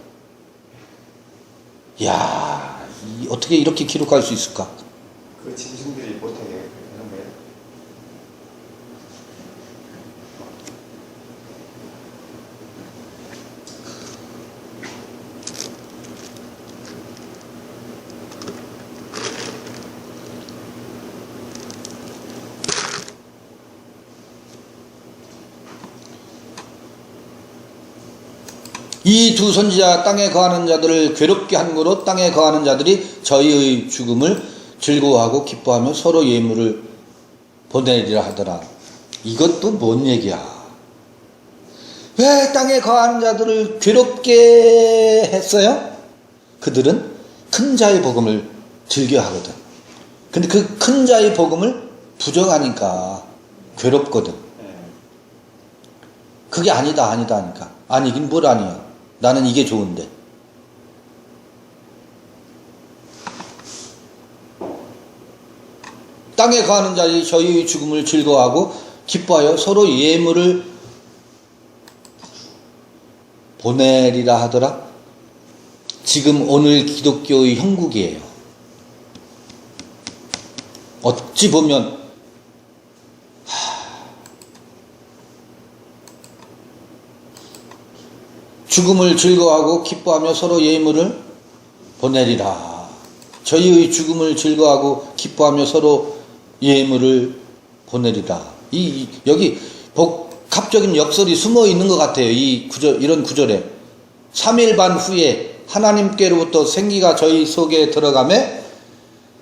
야, 어떻게 이렇게 기록할 수 있을까? 그 짐승들이 못하게 하는 거예요. 이 두 선지자 땅에 거하는 자들을 괴롭게 한 거로 땅에 거하는 자들이 저희의 죽음을 즐거워하고 기뻐하며 서로 예물을 보내리라 하더라. 이것도 뭔 얘기야? 왜 땅에 거하는 자들을 괴롭게 했어요? 그들은 큰 자의 복음을 즐겨하거든. 근데 그 큰 자의 복음을 부정하니까 괴롭거든. 그게 아니다 하니까. 아니긴 뭘 아니야. 나는 이게 좋은데. 땅에 거하는 자들이 저희의 죽음을 즐거워하고 기뻐하여 서로 예물을 보내리라 하더라. 지금 오늘 기독교의 형국이에요. 어찌 보면 죽음을 즐거워하고 기뻐하며 서로 예물을 보내리라. 저희의 죽음을 즐거워하고 기뻐하며 서로 예물을 보내리라. 여기 복합적인 역설이 숨어 있는 것 같아요. 이런 구절에 3일 반 후에 하나님께로부터 생기가 저희 속에 들어가매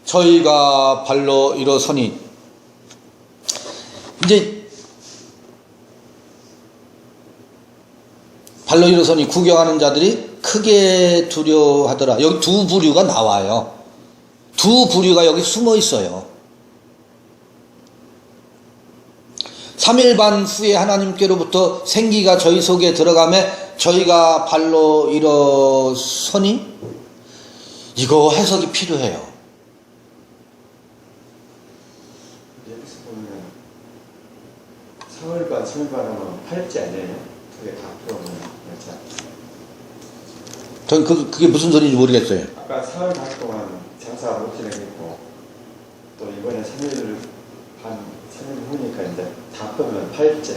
저희가 발로 일어서니. 이제 발로 일어서니 구경하는 자들이 크게 두려워하더라. 여기 두 부류가 나와요. 두 부류가 여기 숨어 있어요. 3일 반 후에 하나님께로부터 생기가 저희 속에 들어가매 저희가 발로 일어서니? 이거 해석이 필요해요. 여기서 보면 3월 반, 3일 반 하면 8째 아니에요? 그게 다 풀어보면 맞죠? 전 그게 무슨 소리인지 모르겠어요. 아까 4월 반 동안 장사 못 지내겠고 또 이번에 3일 반, 3일 후니까 이제 다 빼면 8째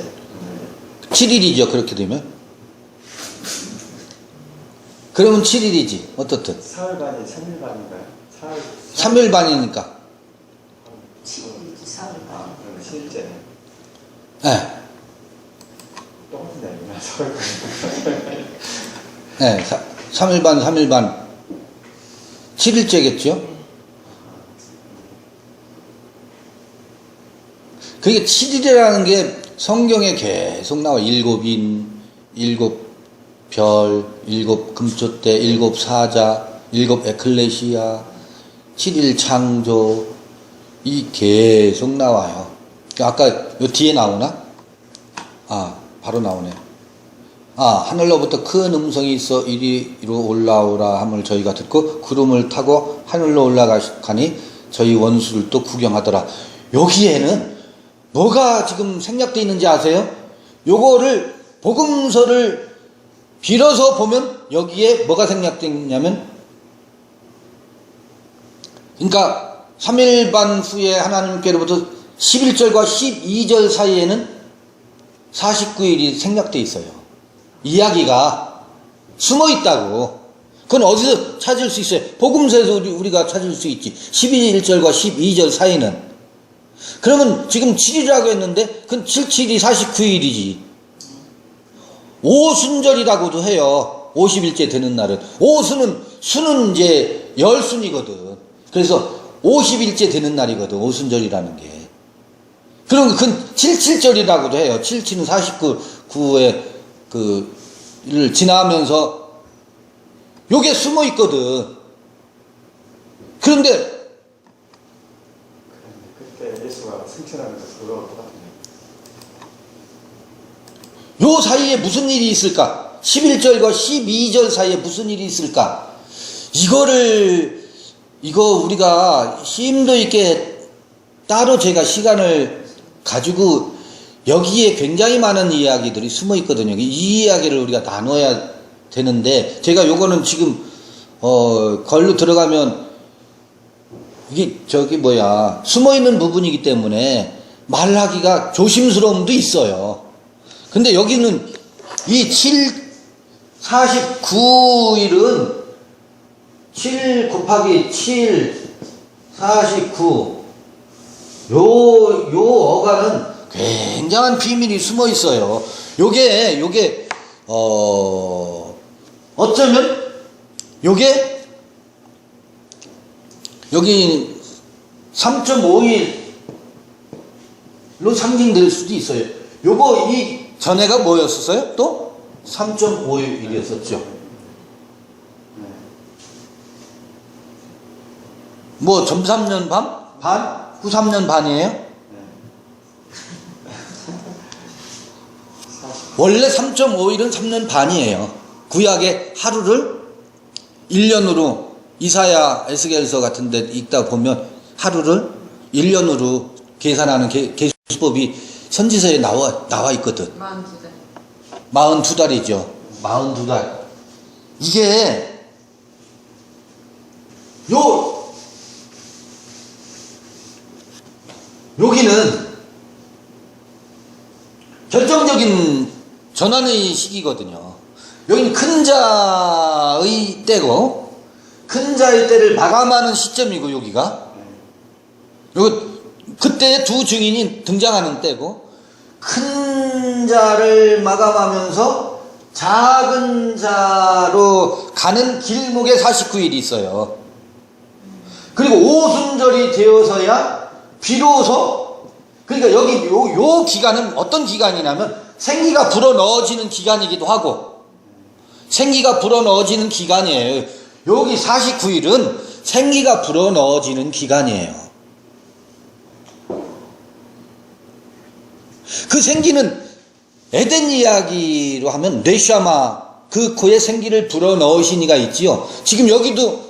7일이죠, 그렇게 되면. 그러면 7일이지, 어떻든. 4월 반이 3일 반인가요? 3일 반이니까. 7일이지 4월 아, 그러면 7일째네. 네. 똑같은 날이구나, 4월 반. 네, 3일 반, 3일 반. 7일째겠죠? 그게 7일이라는 게 성경에 계속 나와. 7인, 7별, 7 금초대, 7 사자, 7 에클레시아, 7일 창조, 이 계속 나와요. 아까 요 뒤에 나오나? 아, 바로 나오네. 아, 하늘로부터 큰 음성이 있어 이리로 올라오라 함을 저희가 듣고 구름을 타고 하늘로 올라가니 저희 원수를 또 구경하더라. 여기에는 뭐가 지금 생략되어 있는지 아세요? 요거를 복음서를 빌어서 보면 여기에 뭐가 생략되어 있냐면, 그러니까 3일 반 후에 하나님께로부터 11절과 12절 사이에는 49일이 생략되어 있어요. 이야기가 숨어 있다고. 그건 어디서 찾을 수 있어요? 복음서에서 우리가 찾을 수 있지. 11절과 12절 사이는. 그러면 지금 7일이라고 했는데 그건 77이 49일이지. 오순절이라고도 해요. 50일째 되는 날은. 수는 이제 열순이거든. 그래서 50일째 되는 날이거든, 오순절이라는 게. 그럼 그건 77절이라고도 해요. 77은 49의 를 지나면서 요게 숨어 있거든. 그런데 그때 예수가 승천하면서 그거 똑같은데. 요 사이에 무슨 일이 있을까? 11절과 12절 사이에 무슨 일이 있을까? 이거 우리가 심도 있게 따로 제가 시간을 가지고 여기에 굉장히 많은 이야기들이 숨어 있거든요. 이 이야기를 우리가 나눠야 되는데, 제가 요거는 지금, 걸로 들어가면, 이게 숨어 있는 부분이기 때문에 말하기가 조심스러움도 있어요. 근데 여기는 이 49일은 7 곱하기 7, 49. 요 어간은 굉장한 비밀이 숨어 있어요. 어쩌면, 여기 3.5일로 상징될 수도 있어요. 이 전에가 뭐였었어요? 또? 3.5일이었었죠. 뭐, 전 3년 반? 후 3년 반이에요? 원래 3.5일은 3년 반이에요. 구약의 하루를 1년으로, 이사야 에스겔서 같은 데 읽다 보면 하루를 1년으로 계산하는 계수법이 선지서에 나와 있거든. 42달. 42달이죠. 42달. 이게 여기는 결정적인 전환의 시기거든요. 여기는 큰 자의 때고, 큰 자의 때를 마감하는 시점이고, 여기가. 그때 두 증인이 등장하는 때고, 큰 자를 마감하면서 작은 자로 가는 길목에 49일이 있어요. 그리고 오순절이 되어서야 비로소, 그러니까 여기 요 기간은 어떤 기간이냐면 생기가 불어 넣어지는 기간이기도 하고, 생기가 불어 넣어지는 기간이에요. 여기 49일은 생기가 불어 넣어지는 기간이에요. 그 생기는 에덴 이야기로 하면 뇌샤마, 그 코에 생기를 불어넣으신 이가 있지요. 지금 여기도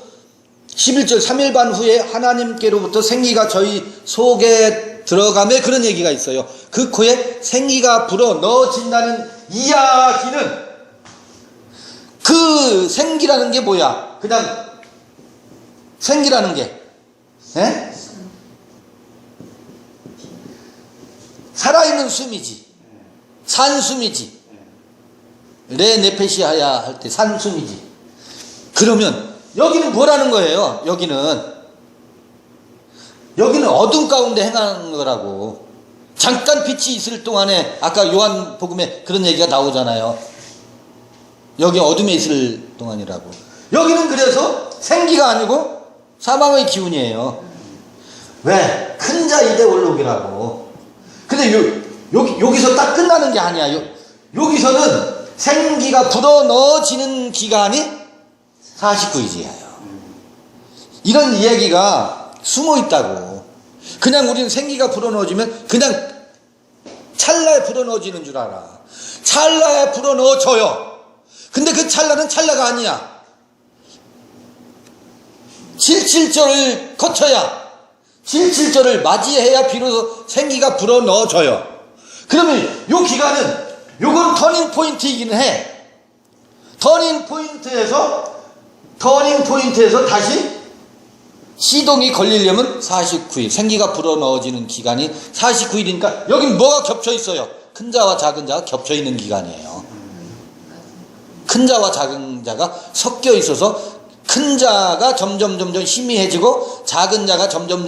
11절 3일 반 후에 하나님께로부터 생기가 저희 속에 들어가며 그런 얘기가 있어요. 그 코에 생기가 불어넣어진다는 이야기는 그 생기라는 게 뭐야? 그냥 생기라는 게 에? 살아있는 숨이지. 산숨이지. 레네페시아야 할 때 산숨이지. 그러면 여기는 뭐라는 거예요? 여기는 어둠 가운데 행하는 거라고. 잠깐 빛이 있을 동안에 아까 요한복음에 그런 얘기가 나오잖아요. 여기 어둠에 있을 동안이라고. 여기는 그래서 생기가 아니고 사망의 기운이에요. 왜? 큰 자 이데올로기라고. 근데 여기서 딱 끝나는 게 아니야. 여기서는 생기가 불어넣어지는 기간이 49일이에요. 이런 이야기가 숨어 있다고. 그냥 우리는 생기가 불어넣어지면 그냥 찰나에 불어넣어지는 줄 알아. 찰나에 불어넣어져요. 근데 그 찰나는 찰나가 아니야. 77절을 거쳐야, 77절을 맞이해야 비로소 생기가 불어넣어져요. 그러면 요 기간은, 요건 터닝 포인트이기는 해. 터닝 포인트에서 다시 시동이 걸리려면 49일, 생기가 불어넣어지는 기간이 49일이니까 여긴 뭐가 겹쳐 있어요? 큰 자와 작은 자가 겹쳐 있는 기간이에요. 큰 자와 작은 자가 섞여 있어서 큰 자가 점점 희미해지고 작은 자가 점점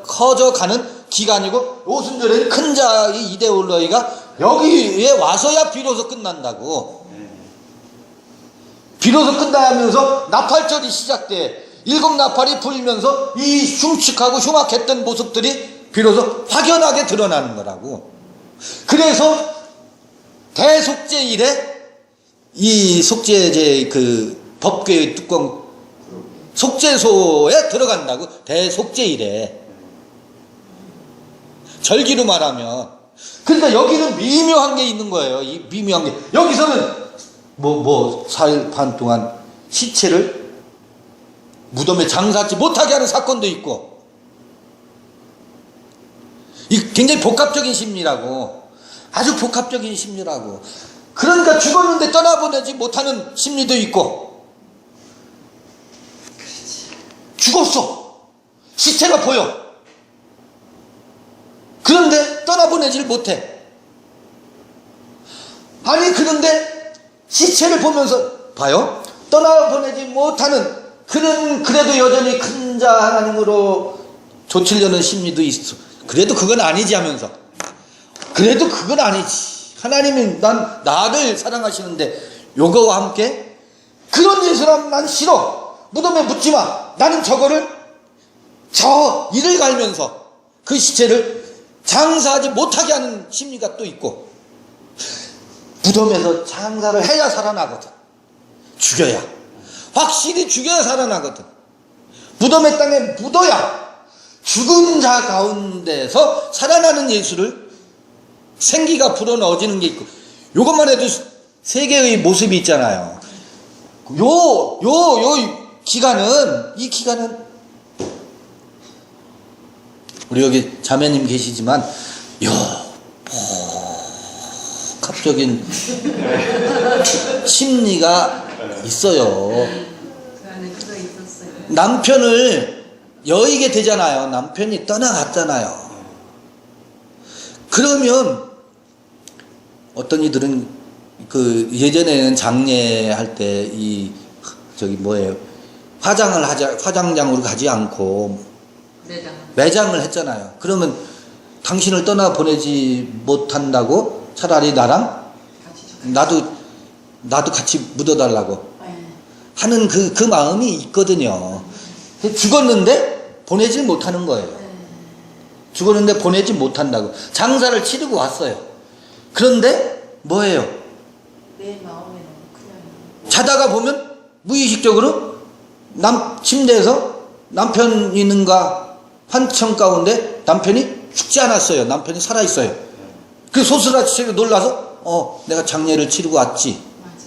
커져가는 기간이고, 오순절에는 큰 자의 이데올로기가 여기에 와서야 비로소 끝난다고. 비로소 끝나면서 나팔절이 시작돼. 일곱 나팔이 불면서 이 흉측하고 흉악했던 모습들이 비로소 확연하게 드러나는 거라고. 그래서 대속죄일에 이 속죄제 그 법궤의 뚜껑 속죄소에 들어간다고. 대속죄일에 절기로 말하면. 그러니까 여기는 미묘한 게 있는 거예요. 이 미묘한 게. 여기서는 4일 반 동안 시체를 무덤에 장사하지 못하게 하는 사건도 있고, 이 굉장히 복합적인 심리라고. 아주 복합적인 심리라고. 그러니까 죽었는데 떠나보내지 못하는 심리도 있고, 죽었어. 시체가 보여. 그런데 떠나보내지를 못해. 아니, 그런데 시체를 보면서 봐요. 떠나보내지 못하는 그래도 여전히 큰 자 하나님으로 조치려는 심리도 있어. 그래도 그건 아니지 하면서. 그래도 그건 아니지. 하나님이 나를 사랑하시는데 요거와 함께 그런 예수라면 난 싫어. 무덤에 묻지 마. 나는 저 이를 갈면서 그 시체를 장사하지 못하게 하는 심리가 또 있고, 무덤에서 장사를 해야 살아나거든. 죽여야. 확실히 죽여야 살아나거든. 무덤의 땅에 묻어야 죽은 자 가운데서 살아나는 예수를 생기가 불어넣어지는 게 있고, 요것만 해도 세 개의 모습이 있잖아요. 이 기간은 우리 여기 자매님 계시지만 복합적인 심리가 있어요. 그 안에 그거 있었어요. 남편을 여의게 되잖아요. 남편이 떠나갔잖아요. 그러면 어떤 이들은 그 예전에는 장례할 때 화장장으로 가지 않고 매장을 했잖아요. 그러면 당신을 떠나 보내지 못한다고 차라리 나도 같이 묻어달라고 하는 그 마음이 있거든요. 죽었는데 보내지 못하는 거예요. 죽었는데 보내지 못한다고. 장사를 치르고 왔어요. 그런데 뭐예요? 내 마음에는 그냥 자다가 보면 무의식적으로 침대에서 남편 있는가 환청 가운데 남편이 죽지 않았어요. 남편이 살아있어요. 그 소스라치게 놀라서 내가 장례를 치르고 왔지. 맞아.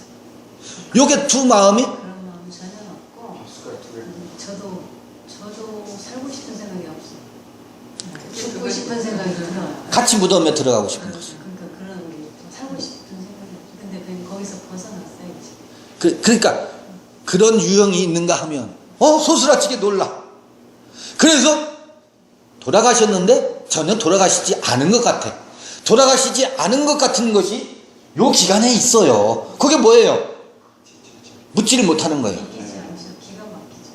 요게 두 마음이 그런 마음 전혀 없고, 수가 두 개. 저도 살고 싶은 생각이 없어. 죽고 싶은 생각이 들어요. 같이 무덤에 들어가고 싶은 거죠. 그러니까 그런 게 살고 싶은 생각이 없어. 근데 그냥 거기서 벗어났어요, 이제. 그러니까 그런 유형이 있는가 하면 소스라치게 놀라. 그래서 돌아가셨는데 전혀 돌아가시지 않은 것 같아. 돌아가시지 않은 것 같은 것이 요 기간에 있어요. 그게 뭐예요? 묻지를 못하는 거예요. 믿기지 않죠. 기가 막히죠.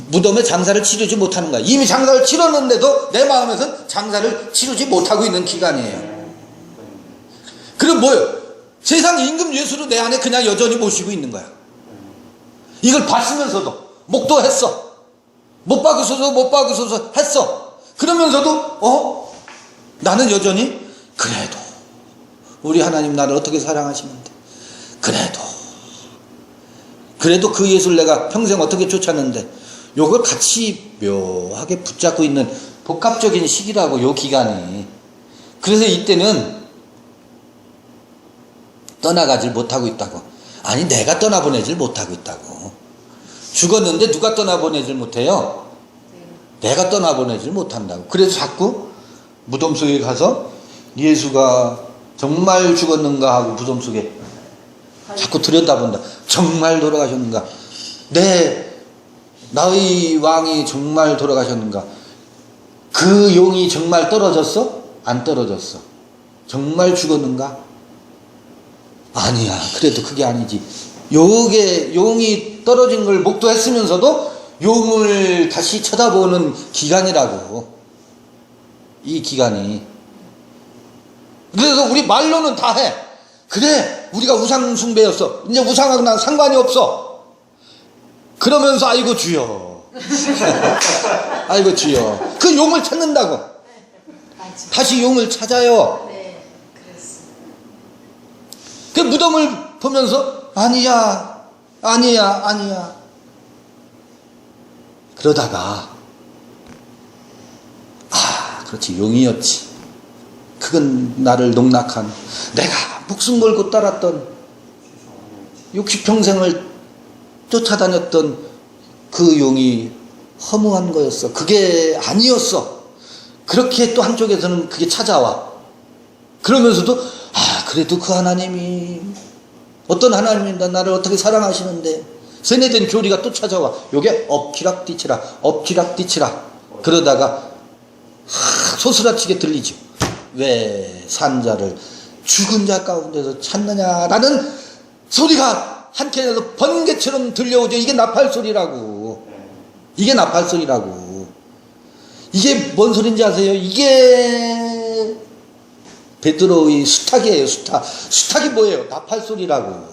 무덤에 장사를 치르지 못하는 거야. 이미 장사를 치렀는데도 내 마음에선 장사를 치르지 못하고 있는 기간이에요. 그럼 뭐예요? 세상 임금 예수로 내 안에 그냥 여전히 모시고 있는 거야. 이걸 봤으면서도 목도했어. 못 박으소서 했어. 그러면서도 나는 여전히 그래도 우리 하나님 나를 어떻게 사랑하시는데, 그래도 그 예수를 내가 평생 어떻게 쫓았는데, 요걸 같이 묘하게 붙잡고 있는 복합적인 시기라고, 요 기간이. 그래서 이때는 떠나가질 못하고 있다고. 아니, 내가 떠나보내질 못하고 있다고. 죽었는데 누가 떠나보내질 못해요? 내가 떠나보내질 못한다고. 그래서 자꾸 무덤 속에 가서 예수가 정말 죽었는가 하고 무덤 속에 자꾸 들여다본다. 정말 돌아가셨는가? 나의 왕이 정말 돌아가셨는가? 그 용이 정말 떨어졌어? 안 떨어졌어? 정말 죽었는가? 아니야. 그래도 그게 아니지. 용이 떨어진 걸 목도했으면서도 용을 다시 쳐다보는 기간이라고. 이 기간이. 그래서 우리 말로는 다 해. 그래, 우리가 우상숭배였어. 이제 우상하고 난 상관이 없어. 그러면서 아이고 주여. 아이고 주여. 그 용을 찾는다고. 맞아. 다시 용을 찾아요. 네, 그랬어. 그 무덤을 보면서 아니야. 그러다가 그렇지, 용이었지. 그건 나를 농락한, 내가 목숨 걸고 따랐던, 60평생을 쫓아다녔던 그 용이 허무한 거였어. 그게 아니었어. 그렇게 또 한쪽에서는 그게 찾아와. 그러면서도 그래도 그 하나님이 어떤 하나님인가, 나를 어떻게 사랑하시는데, 세뇌된 교리가 또 찾아와. 요게 엎치락뒤치락. 그러다가 소스라치게 들리죠. 왜 산자를 죽은 자 가운데서 찾느냐라는 소리가 한켠에서 번개처럼 들려오죠. 이게 나팔 소리라고. 이게 뭔 소린지 아세요? 이게 베드로의 수탉이에요. 수탉이 뭐예요? 나팔 소리라고.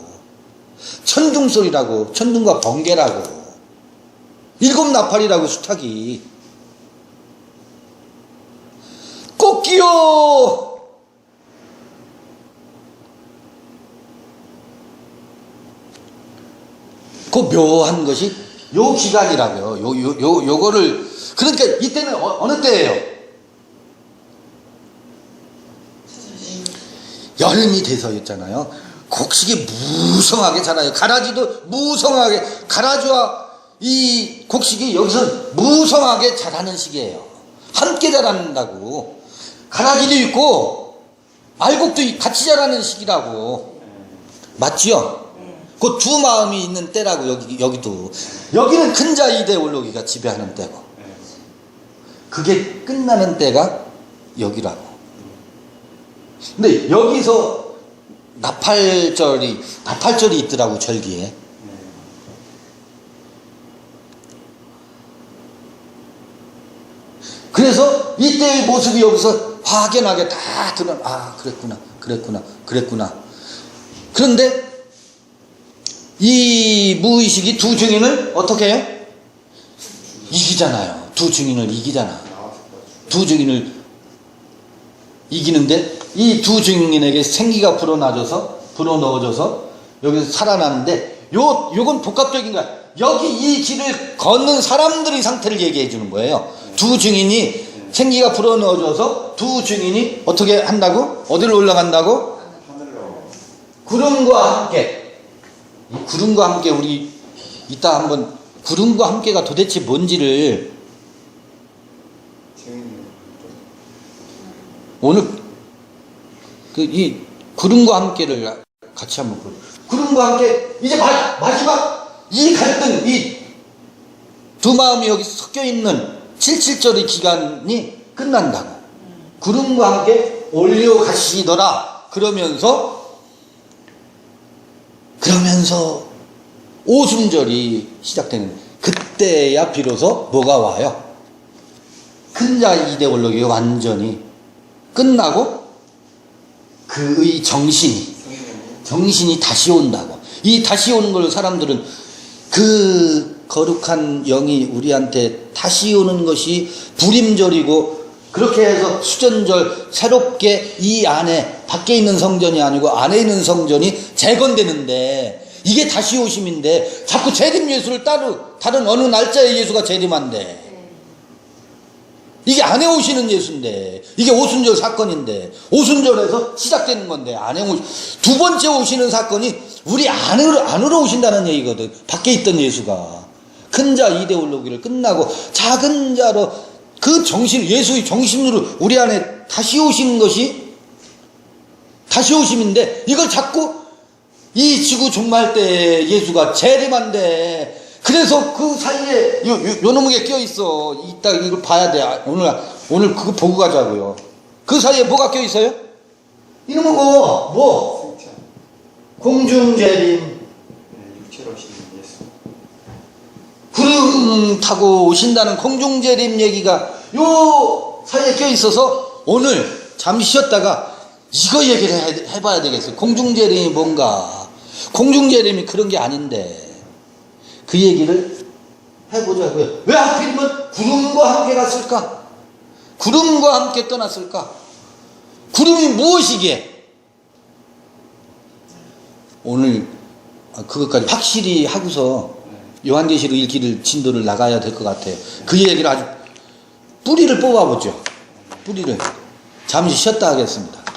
천둥 소리라고. 천둥과 번개라고. 7 나팔이라고, 수탉이. 꽃기요! 그 묘한 것이 요 기간이라고요. 요거를. 그러니까 이때는 어느 때예요? 여름이 돼서였잖아요. 곡식이 무성하게 자라요. 가라지도 무성하게, 가라지와 이 곡식이 여기서 무성하게 자라는 시기예요. 함께 자란다고. 가라지도 있고 알곡도 같이 자라는 시기라고. 맞지요? 그 두 마음이 있는 때라고. 여기도. 여기는 큰 자 이데올로기가 지배하는 때고, 그게 끝나는 때가 여기라고. 근데 여기서 나팔절이 있더라고, 절기에. 그래서 이때의 모습이 여기서 확연하게 다 드러나. 그랬구나. 그런데 이 무의식이 두 증인을 어떻게 해요? 이기잖아요. 두 증인을 이기잖아. 두 증인을 이기는데, 이 두 증인에게 생기가 불어넣어져서 여기서 살아나는데, 요건 복합적인 거야. 여기 이 길을 걷는 사람들의 상태를 얘기해 주는 거예요. 두 증인이 생기가 불어넣어져서 두 증인이 어떻게 한다고? 어디로 올라간다고? 하늘로. 구름과 함께. 이 구름과 함께 우리 이따 한번 구름과 함께가 도대체 뭔지를 증인. 오늘 그 이 구름과 함께를 같이 한번 보죠. 구름과 함께 이제 마지막 이 갈등, 이 두 마음이 여기 섞여 있는 77절의 기간이 끝난다고. 구름과 함께 올려가시더라. 그러면서 오순절이 시작되는 그때야 비로소 뭐가 와요? 큰 자 이데올로기가 완전히 끝나고 그의 정신이 다시 온다고. 이 다시 오는 걸 사람들은 그 거룩한 영이 우리한테 다시 오는 것이 불임절이고, 그렇게 해서 수전절 새롭게 이 안에 밖에 있는 성전이 아니고 안에 있는 성전이 재건되는데, 이게 다시 오심인데 자꾸 재림 예수를 다른 어느 날짜에 예수가 재림한대. 이게 안에 오시는 예수인데, 이게 오순절 사건인데, 오순절에서 시작되는 건데, 두 번째 오시는 사건이 우리 안으로 오신다는 얘기거든. 밖에 있던 예수가 큰 자 이데올로기를 끝나고 작은 자로 그 예수의 정신으로 우리 안에 다시 오시는 것이 다시 오심인데, 이걸 자꾸 이 지구 종말 때 예수가 재림한데, 그래서 그 사이에 요 놈에게 껴있어. 이따 이걸 봐야 돼. 오늘 그거 보고 가자고요. 그 사이에 뭐가 껴있어요? 이놈은 승천. 공중재림. 육체로 오시는 예수. 구름 타고 오신다는 공중재림 얘기가 요 사이에 껴있어서 오늘 잠시 쉬었다가 이거 얘기를 해봐야 되겠어요. 공중재림이 뭔가. 공중재림이 그런 게 아닌데 그 얘기를 해보자고요. 왜 하필이면 구름과 함께 갔을까? 구름과 함께 떠났을까? 구름이 무엇이기에? 오늘 그것까지 확실히 하고서 요한계시록 읽기를 진도를 나가야 될 것 같아요. 그 얘기를 아주 뿌리를 뽑아보죠. 뿌리를. 잠시 쉬었다 하겠습니다.